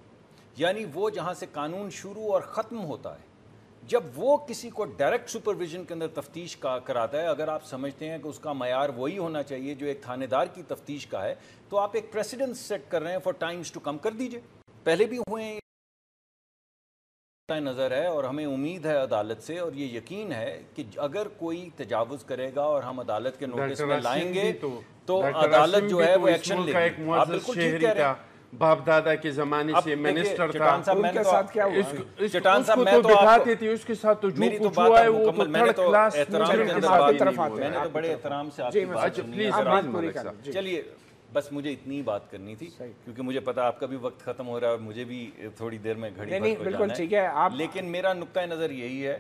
یعنی وہ جہاں سے قانون شروع اور ختم ہوتا ہے, جب وہ کسی کو ڈائریکٹ سپرویژن کے اندر تفتیش کراتا ہے, اگر آپ سمجھتے ہیں کہ اس کا معیار وہی ہونا چاہیے جو ایک تھانے دار کی تفتیش کا ہے, تو آپ ایک پریسیڈنس سیٹ کر رہے ہیں فار ٹائمز ٹو کم. کر دیجئے, پہلے بھی ہوئے ہیں نظر ہے. اور ہمیں امید ہے عدالت سے اور یہ یقین ہے کہ اگر کوئی تجاوز کرے گا اور ہم عدالت کے نوٹس میں لائیں گے تو عدالت جو ہے وہ ایکشن لے گی. آپ بالکل ٹھیک کہہ رہے ہیں. باپ دادا کے زمانے سے منسٹر تھا, چٹان صاحب, میں نے ساتھ کیا ہوا, چٹان صاحب میں تو دکھاتے تھے اس کے ساتھ تو جو کچھ ہوا ہے وہ تو تھرڈ کلاس میں نے تو بڑے احترام سے آپ کی بات سنی. چلیے بس مجھے اتنی بات کرنی تھی کیونکہ مجھے پتا آپ کا بھی وقت ختم ہو رہا ہے اور مجھے بھی تھوڑی دیر میں گھڑی پر جانا ہے. لیکن میرا نقطۂ نظر یہی ہے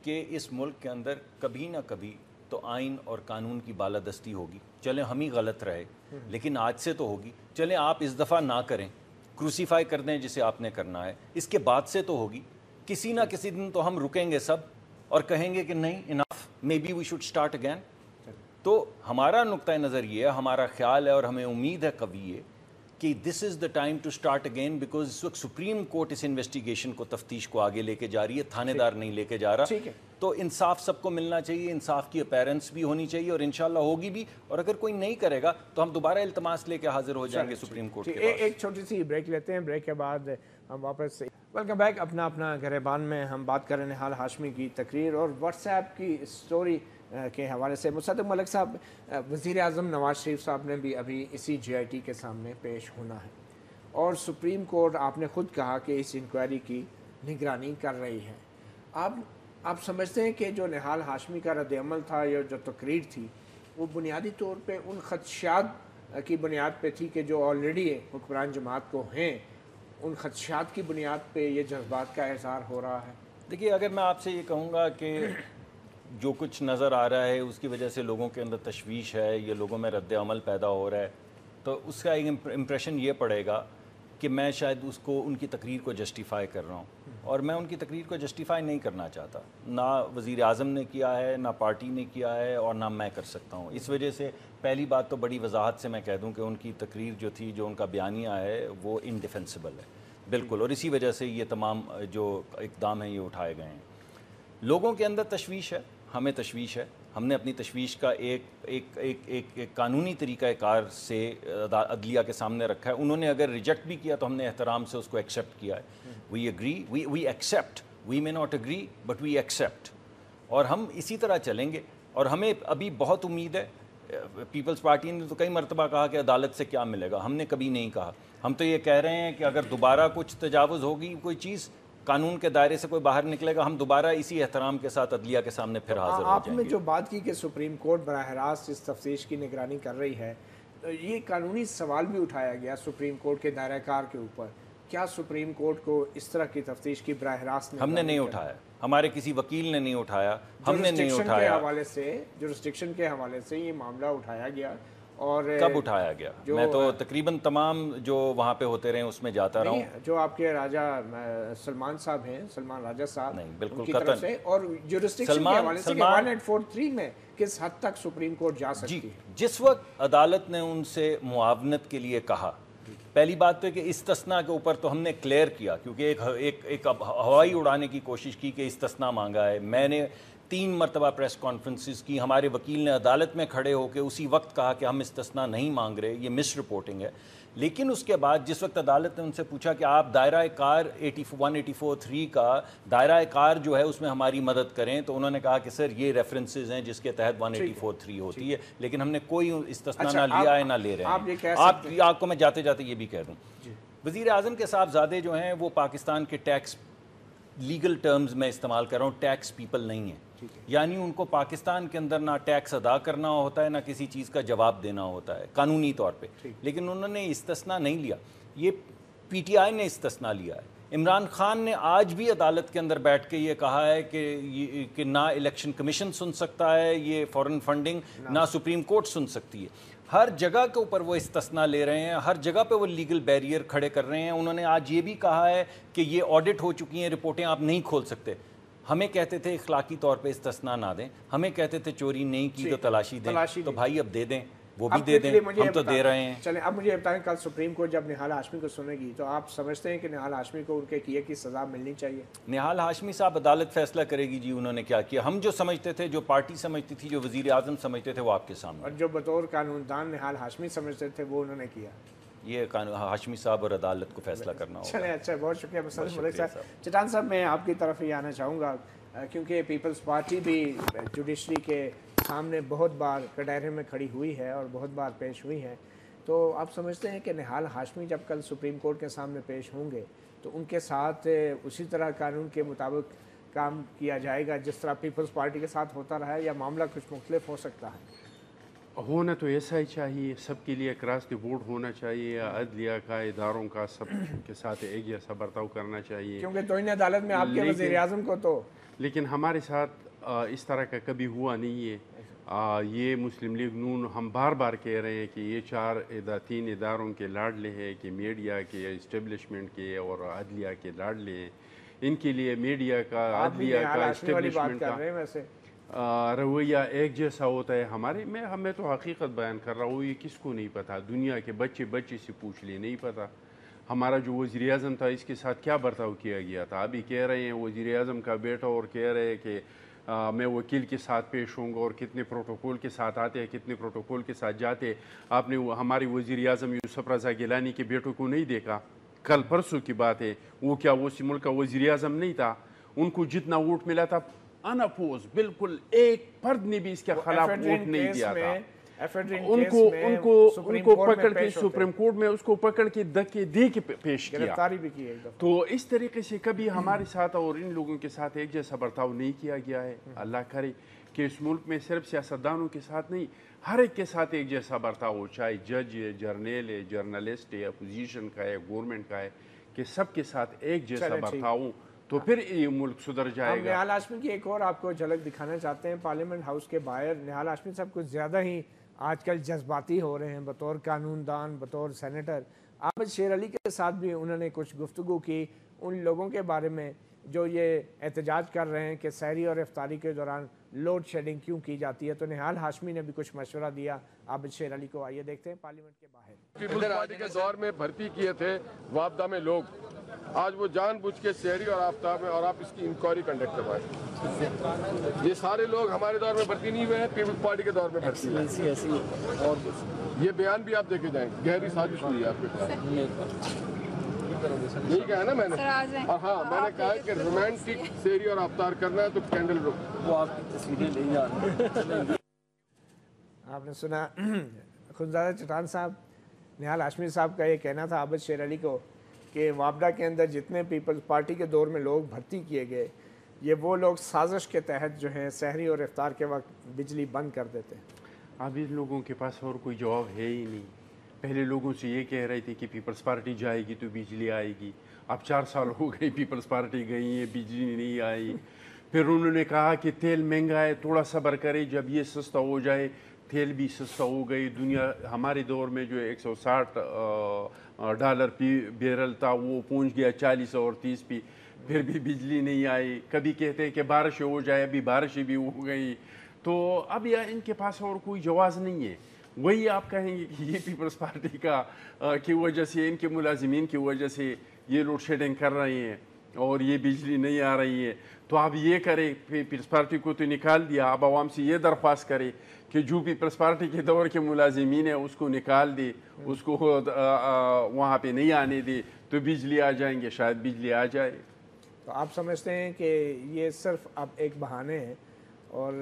کہ اس ملک کے اندر کبھی نہ کبھی تو آئین اور قانون کی بالادستی ہوگی. چلیں ہم ہی غلط رہے لیکن آج سے تو ہوگی. چلیں آپ اس دفعہ نہ کریں, کروسیفائی کر دیں جسے آپ نے کرنا ہے, اس کے بعد سے تو ہوگی. کسی نہ کسی دن تو ہم رکیں گے سب اور کہیں گے کہ نہیں enough, maybe we should start again. تو ہمارا نقطۂ نظر یہ ہے, ہمارا خیال ہے اور ہمیں امید ہے قوی ہے کہ this is the time to start again, because اس وقت سپریم کورٹ اس انویسٹیگیشن کو, تفتیش کو آگے لے کے جا رہی ہے, تھانے دار نہیں لے کے جا رہا. تو انصاف سب کو ملنا چاہیے, انصاف کی اپیرنس بھی ہونی چاہیے اور انشاءاللہ ہوگی بھی. اور اگر کوئی نہیں کرے گا تو ہم دوبارہ التماس لے کے حاضر ہو جائیں گے سپریم کورٹ کے پاس. ایک چھوٹی سی بریک لیتے ہیں, بریک کے بعد ہم واپس. Welcome back. اپنا گریبان میں ہم بات کر رہے ہیں نہال ہاشمی کی تقریر اور واٹس ایپ کی اسٹوری کے حوالے سے. مصدق ملک صاحب, وزیر اعظم نواز شریف صاحب نے بھی ابھی اسی GIT کے سامنے پیش ہونا ہے اور سپریم کورٹ آپ نے خود کہا کہ اس انکوائری کی نگرانی کر رہی ہے. آپ سمجھتے ہیں کہ جو نہال ہاشمی کا رد عمل تھا یا جو تقریر تھی وہ بنیادی طور پہ ان خدشات کی بنیاد پہ تھی کہ جو آلریڈی حکمران جماعت کو ہیں, ان خدشات کی بنیاد پہ یہ جذبات کا اظہار ہو رہا ہے؟ دیکھیے, اگر میں آپ سے یہ کہوں گا کہ جو کچھ نظر آ رہا ہے اس کی وجہ سے لوگوں کے اندر تشویش ہے, یہ لوگوں میں رد عمل پیدا ہو رہا ہے, تو اس کا ایک امپریشن یہ پڑے گا کہ میں شاید اس کو, ان کی تقریر کو جسٹیفائی کر رہا ہوں. اور میں ان کی تقریر کو جسٹیفائی نہیں کرنا چاہتا. نہ وزیر اعظم نے کیا ہے, نہ پارٹی نے کیا ہے, اور نہ میں کر سکتا ہوں. اس وجہ سے پہلی بات تو بڑی وضاحت سے میں کہہ دوں کہ ان کی تقریر جو تھی, جو ان کا بیانیہ ہے, وہ انڈیفینسیبل ہے بالکل. اور اسی وجہ سے یہ تمام جو اقدام ہیں یہ اٹھائے گئے ہیں. لوگوں کے اندر تشویش ہے, ہمیں تشویش ہے. ہم نے اپنی تشویش کا ایک قانونی طریقہ کار سے عدلیہ کے سامنے رکھا ہے. انہوں نے اگر ریجیکٹ بھی کیا تو ہم نے احترام سے اس کو ایکسیپٹ کیا ہے. We agree, we accept, we may not agree but we accept. اور ہم اسی طرح چلیں گے. اور ہمیں ابھی بہت امید ہے. پیپلز پارٹی نے تو کئی مرتبہ کہا کہ عدالت سے کیا ملے گا, ہم نے کبھی نہیں کہا. ہم تو یہ کہہ رہے ہیں کہ اگر دوبارہ کچھ تجاوز ہوگی, کوئی چیز قانون کے دائرے سے کوئی باہر نکلے گا, ہم دوبارہ اسی احترام کے ساتھ عدلیہ کے سامنے پھر حاضر ہو جائیں گے. آپ نے جو بات کی کہ سپریم کورٹ براہ راست اس تفتیش کی نگرانی کر رہی ہے, یہ قانونی سوال بھی اٹھایا گیا سپریم کورٹ کے دائرہ کار کے اوپر. کیا سپریم کورٹ کو اس طرح کی تفتیش کی براہ راست ہم نے نہیں اٹھایا, ہمارے کسی وکیل نے نہیں اٹھایا, ہم نے نہیں اٹھایا. جورسڈکشن کے حوالے سے یہ معاملہ اٹھایا گیا. اور کب اٹھایا گیا؟ میں تو تقریباً تمام جو وہاں پہ ہوتے رہے اس میں جاتا رہا ہوں. جو آپ کے راجہ سلمان صاحب ہیں, سلمان راجہ صاحب, نہیں بالکل قطن سے, اور جورسڈکشن کے حوالے سے 1843 میں کس حد تک سپریم کورٹ جا سکتی ہے. جس وقت عدالت نے ان سے معاونت کے لیے کہا, پہلی بات تو ہے کہ استثناء کے اوپر تو ہم نے کلیئر کیا, کیونکہ ایک ہوائی اڑانے کی کوشش کی کہ استثناء مانگا ہے. میں نے 3 مرتبہ پریس کانفرنسز کی, ہمارے وکیل نے عدالت میں کھڑے ہو کے اسی وقت کہا کہ ہم استثناء نہیں مانگ رہے, یہ مس رپورٹنگ ہے. لیکن اس کے بعد جس وقت عدالت نے ان سے پوچھا کہ آپ دائرہ کار 1843 کا دائرہ کار جو ہے اس میں ہماری مدد کریں, تو انہوں نے کہا کہ سر یہ ریفرنسز ہیں جس کے تحت 1843 ہوتی ہے, لیکن ہم نے کوئی استثناء نہ لیا ہے نہ لے رہے ہیں. آپ کو میں جاتے جاتے یہ بھی کہہ دوں, وزیر اعظم کے صاحبزادے جو ہیں وہ پاکستان کے ٹیکس لیگل ٹرمز میں استعمال کر رہا ہوں، ٹیکس پیپل نہیں ہیں، یعنی ان کو پاکستان کے اندر نہ ٹیکس ادا کرنا ہوتا ہے نہ کسی چیز کا جواب دینا ہوتا ہے قانونی طور پہ، لیکن انہوں نے استثناء نہیں لیا، یہ پی ٹی آئی نے استثناء لیا ہے۔ عمران خان نے آج بھی عدالت کے اندر بیٹھ کے یہ کہا ہے کہ نہ الیکشن کمیشن سن سکتا ہے یہ فورن فنڈنگ، نہ سپریم کورٹ سن سکتی ہے۔ ہر جگہ کے اوپر وہ استثناء لے رہے ہیں، ہر جگہ پہ وہ لیگل بیریئر کھڑے کر رہے ہیں۔ انہوں نے آج یہ بھی کہا ہے کہ یہ آڈٹ ہو چکی ہیں رپورٹیں، آپ نہیں کھول سکتے۔ ہمیں کہتے تھے اخلاقی طور پہ استثناء نہ دیں، ہمیں کہتے تھے چوری نہیں کی تو تلاشی دیں، تو بھائی اب دے دیں، وہ بھی دے دیں، ہم تو دے رہے ہیں۔ چلیں اب مجھے یہ بتائیں، کل سپریم کورٹ جب نہال ہاشمی کو سنے گی تو آپ سمجھتے ہیں کہ نہال ہاشمی کو ان کے کیے کی سزا ملنی چاہیے؟ نہال ہاشمی صاحب عدالت فیصلہ کرے گی جی انہوں نے کیا کیا۔ ہم جو سمجھتے تھے، جو پارٹی سمجھتی تھی، جو وزیر اعظم سمجھتے تھے، وہ آپ کے سامنے، اور جو بطور قانون دان نہال ہاشمی سمجھتے تھے وہ انہوں نے کیا۔ یہ ہاشمی صاحب اور عدالت کو فیصلہ کرنا ہوگا۔ چلیں اچھا، بہت شکریہ مسلم ملک صاحب۔ چٹان صاحب میں آپ کی طرف ہی آنا چاہوں گا کیونکہ پیپلز پارٹی بھی جوڈیشری کے سامنے بہت بار کٹہرے میں کھڑی ہوئی ہے اور بہت بار پیش ہوئی ہے، تو آپ سمجھتے ہیں کہ نہال ہاشمی جب کل سپریم کورٹ کے سامنے پیش ہوں گے تو ان کے ساتھ اسی طرح قانون کے مطابق کام کیا جائے گا جس طرح پیپلز پارٹی کے ساتھ ہوتا رہا ہے، یا معاملہ کچھ مختلف ہو سکتا ہے؟ ہونا تو ایسا ہی چاہیے، سب کے لیے اکراس دی بورڈ ہونا چاہیے، عدلیہ کا، اداروں کا، سب کے ساتھ ایک جیسا برتاؤ کرنا چاہیے، کیونکہ توہین عدالت میں آپ کے وزیر اعظم کو تو، لیکن ہمارے ساتھ اس طرح کا کبھی ہوا نہیں ہے۔ یہ مسلم لیگ نون ہم بار بار کہہ رہے ہیں کہ یہ تین اداروں کے لاڈلے ہیں، کہ میڈیا کے، اسٹیبلشمنٹ کے اور عدلیہ کے لاڈلے ہیں۔ ان کے لیے میڈیا کا، عدلیہ کا، اسٹیبلشمنٹ کا رویہ ایک جیسا ہوتا ہے۔ ہمیں تو حقیقت بیان کر رہا ہوں، یہ کس کو نہیں پتا، دنیا کے بچے سے پوچھ لیں، نہیں پتا۔ ہمارا جو وزیر اعظم تھا اس کے ساتھ کیا برتاؤ کیا گیا تھا، ابھی کہہ رہے ہیں وزیر اعظم کا بیٹا، اور کہہ رہے ہیں کہ میں وکیل کے ساتھ پیش ہوں گا، اور کتنے پروٹوکول کے ساتھ آتے ہیں، کتنے پروٹوکول کے ساتھ جاتے۔ آپ نے ہماری وزیر اعظم یوسف رضا گیلانی کے بیٹوں کو نہیں دیکھا، کل پرسوں کی بات ہے، وہ کیا وہ ملک کا وزیر اعظم نہیں تھا؟ ان کو جتنا ووٹ ملا تھا اناپوز، بالکل ایک فرد نے بھی اس کے خلاف ووٹ نہیں دیا تھا۔ ان کو پکڑ کے سپریم کورٹ میں اس کو پکڑ کے دھکے دے کے پیش کیا۔ تو اس طریقے سے کبھی ہمارے ساتھ اور ان لوگوں کے ساتھ ایک جیسا برتاؤ نہیں کیا گیا ہے۔ اللہ کرے کہ اس ملک میں صرف سیاستدانوں کے ساتھ نہیں، ہر ایک کے ساتھ ایک جیسا برتاؤ ہو، چاہے جج ہے، جرنیل ہے، جرنلسٹ ہے، اپوزیشن کا ہے، گورنمنٹ کا ہے، کہ سب کے ساتھ ایک جیسا برتاؤ ہوں، تو پھر یہ ملک سدھر جائے گا۔ نہال ہاشمی کی ایک اور آپ کو جھلک دکھانا چاہتے ہیں، پارلیمنٹ ہاؤس کے باہر نہال ہاشمی صاحب کچھ زیادہ ہی آج کل جذباتی ہو رہے ہیں بطور قانون دان، بطور سینیٹر۔ عابد شیر علی کے ساتھ بھی انہوں نے کچھ گفتگو کی ان لوگوں کے بارے میں جو یہ احتجاج کر رہے ہیں کہ سحری اور افطاری کے دوران لوڈ شیڈنگ کیوں کی جاتی ہے، تو نہال ہاشمی نے بھی کچھ مشورہ دیا عابد شیر علی کو۔ آئیے دیکھتے ہیں پارلیمنٹ کے باہر۔ پیپلز پارٹی کے دور میں بھرتی کیے تھے وابدہ میں لوگ، آج وہ جان بوجھ کے سحری اور آفتاب میں، اور آپ اس کی انکوائری کنڈکٹ کروائیں۔ یہ سارے لوگ ہمارے دور میں بھرتی نہیں ہوئے ہیں، پیپلز پارٹی کے دور میں بھرتی ہوئے۔ اور یہ بیان بھی آپ دیکھے جائیں، گہری سازش ہوئی ہے آپ کے پاس، یہی کہا ہے نا میں نے، اور ہاں میں نے کہا ہے کہ رومانٹک سحری اور افطار کرنا ہے تو کینڈل رک، وہ آپ کی تصویریں نہیں آ رہی۔ آپ نے سنا خونزادہ چٹان صاحب، نہال ہاشمی صاحب کا یہ کہنا تھا عابد شیر علی کو کہ وابڈا کے اندر جتنے پیپلز پارٹی کے دور میں لوگ بھرتی کیے گئے، یہ وہ لوگ سازش کے تحت جو ہیں سحری اور افطار کے وقت بجلی بند کر دیتے ہیں۔ اب ان لوگوں کے پاس اور کوئی جواب ہے ہی نہیں۔ پہلے لوگوں سے یہ کہہ رہے تھے کہ پیپلز پارٹی جائے گی تو بجلی آئے گی، اب 4 سال ہو گئی پیپلز پارٹی گئی ہے، بجلی نہیں آئی۔ پھر انہوں نے کہا کہ تیل مہنگا ہے، تھوڑا صبر کرے، جب یہ سستا ہو جائے۔ تیل بھی سستا ہو گئی، دنیا ہمارے دور میں جو $160 بیرل تھا وہ پہنچ گیا 40 اور 30 پہ، پھر بھی بجلی نہیں آئی۔ کبھی کہتے ہیں کہ بارشیں ہو جائے، ابھی بارشیں بھی ہو گئی، تو اب ان کے پاس اور کوئی جواز نہیں ہے۔ وہی آپ کہیں گے کہ یہ پیپلز پارٹی کی وجہ سے، ان کے ملازمین کی وجہ سے یہ لوڈ شیڈنگ کر رہے ہیں اور یہ بجلی نہیں آ رہی ہے، تو آپ یہ کریں، پیپلز پارٹی کو تو نکال دیا، اب عوام سے یہ درخواست کرے کہ جو پیپلز پارٹی کے دور کے ملازمین ہیں اس کو نکال دے، اس کو وہاں پہ نہیں آنے دے، تو بجلی آ جائیں گے، شاید بجلی آ جائے۔ تو آپ سمجھتے ہیں کہ یہ صرف اب ایک بہانے ہیں، اور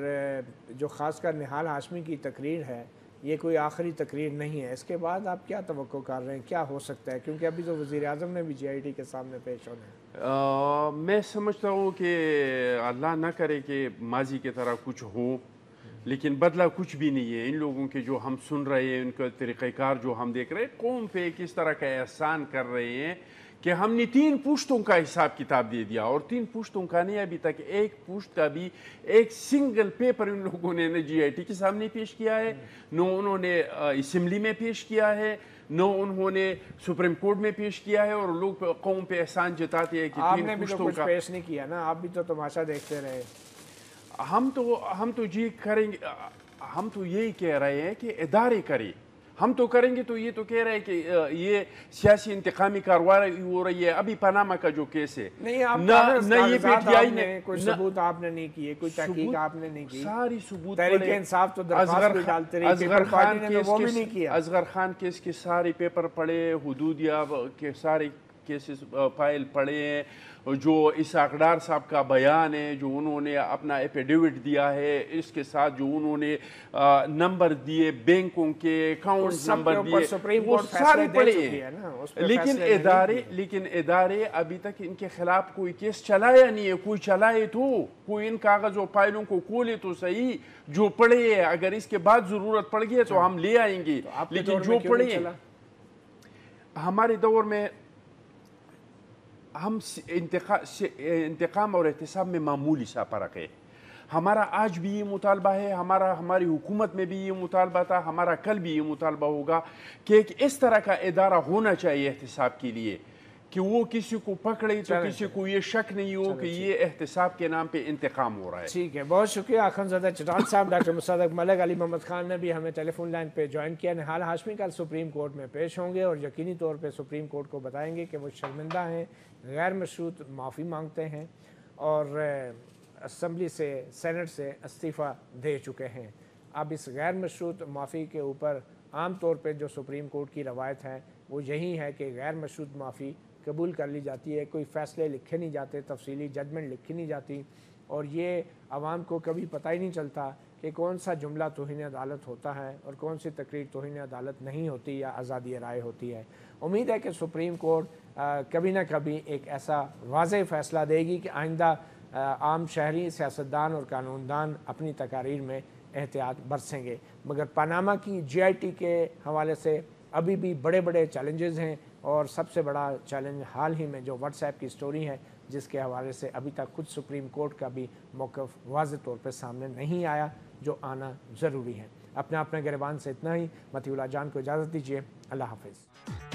جو خاص کر نہال ہاشمی کی تقریر ہے یہ کوئی آخری تقریر نہیں ہے، اس کے بعد آپ کیا توقع کر رہے ہیں، کیا ہو سکتا ہے؟ کیونکہ ابھی تو وزیر اعظم نے بھی GIT کے سامنے پیش ہونا ہے۔ मैं समझता हूँ कि अल्लाह ना करे कि माजी की तरह कुछ हो, लेकिन बदला कुछ भी नहीं है। इन लोगों के जो हम सुन रहे हैं, उनका तरीक़ाकार जो हम देख रहे हैं, कौम पे किस तरह का एहसान कर रहे हैं कि हमने 3 पुश्तों का हिसाब किताब दे दिया, और 3 पुश्तों का नहीं, अभी तक एक पुश्त का भी एक सिंगल पेपर इन लोगों ने न GIT के सामने पेश किया है, न उन्होंने असम्बली में पेश किया है, न उन्होंने सुप्रीम कोर्ट में पेश किया है, और लोग कौम पे एहसान जताते हैं कि 3 पुश्तों का पेश नहीं किया ना, आप भी तो तमाशा देखते रहे। हम तो ये करेंगे, हम तो यही कह रहे हैं कि इदारे करें, हम तो करेंगे। तो ये तो कह रहे हैं कि ये सियासी इंतकामी कार्रवाई हो रही है। अभी पनामा का जो केस है, नहीं, आप न ये PTI ने कोई सबूत आपने नहीं किए, कोई तहकीक आपने नहीं की, सारी सबूत तहरीक इंसाफ तो दरख्वास्त भी डालते रही, असगर खान केस वो भी नहीं किया। असगर खान केस के सारे पेपर पढ़े, हुदूदिया के सारे केसेस फाइल पढ़े हैं, जो इस अकड़ार साहब का बयान है, जो उन्होंने अपना एफिडेविट दिया है, इसके साथ जो उन्होंने नंबर दिए बैंकों के, अकाउंट नंबर दिए, वो सारे पढ़े हैं। लेकिन इदारे अभी तक इनके खिलाफ कोई केस चलाया नहीं है। कोई चलाए तो कोई इन कागज़ों फाइलों को खोले तो सही, जो पढ़े है। अगर इसके बाद ज़रूरत पड़ गई तो हम ले आएंगे, लेकिन जो पढ़े हमारे दौर में हम इंतकाम और एहतसाब में मामूली सा फ़र्क है। हमारा आज भी ये मुतालबा है, हमारी हुकूमत में भी ये मुतालबा था, हमारा कल भी ये मुतालबा होगा कि एक इस तरह का इदारा होना चाहिए एहतसाब के लिए कि वो किसी को पकड़े तो किसी को ये शक नहीं हो कि ये एहतसाब के नाम पे इंतकाम हो रहा है। ठीक है, बहुत शुक्रिया अखंज़ादा चटान साहब। डॉक्टर मुसद्दक मलिक, अली मोहम्मद खान ने भी हमें टेलीफोन लाइन पे ज्वाइन किया। निहाल हाशमी कल सुप्रीम कोर्ट में पेश होंगे और यकीनी तौर पे सुप्रीम कोर्ट को बताएंगे कि वो शर्मिंदा हैं, गैर मशरूत माफ़ी मांगते हैं और असम्बली से, सेनेट से इस्तीफ़ा दे चुके हैं। अब इस गैर मशरूत माफ़ी के ऊपर आम तौर पे जो सुप्रीम कोर्ट की रवायत है वो यही है कि गैर मशरूत माफ़ी कबूल कर ली जाती है, कोई फ़ैसले लिखे नहीं जाते, तफसीली जजमेंट लिखी नहीं जाती, और ये आवाम को कभी पता ही नहीं चलता कि कौन सा जुमला तौहीन अदालत होता है और कौन सी तकरीर तौहीन अदालत नहीं होती या आज़ादी राय होती है। उम्मीद है कि सुप्रीम कोर्ट कभी ना कभी एक ऐसा वाज़ेह फ़ैसला देगी कि आइंदा आम शहरी, सियासतदान और कानूनदान अपनी तकारीर में एहतियात बरसेंगे। मगर पनामा की GIT के हवाले से अभी भी बड़े बड़े चैलेंजेस हैं, और सबसे बड़ा चैलेंज हाल ही में जो व्हाट्सएप की स्टोरी है, जिसके हवाले से अभी तक खुद सुप्रीम कोर्ट का भी मौक़िफ़ वाज़ेह तौर पर सामने नहीं आया, जो आना ज़रूरी है। अपने गिरबान से इतना ही। मतीउल्लाह जान को इजाज़त दीजिए। अल्लाह हाफ़िज़।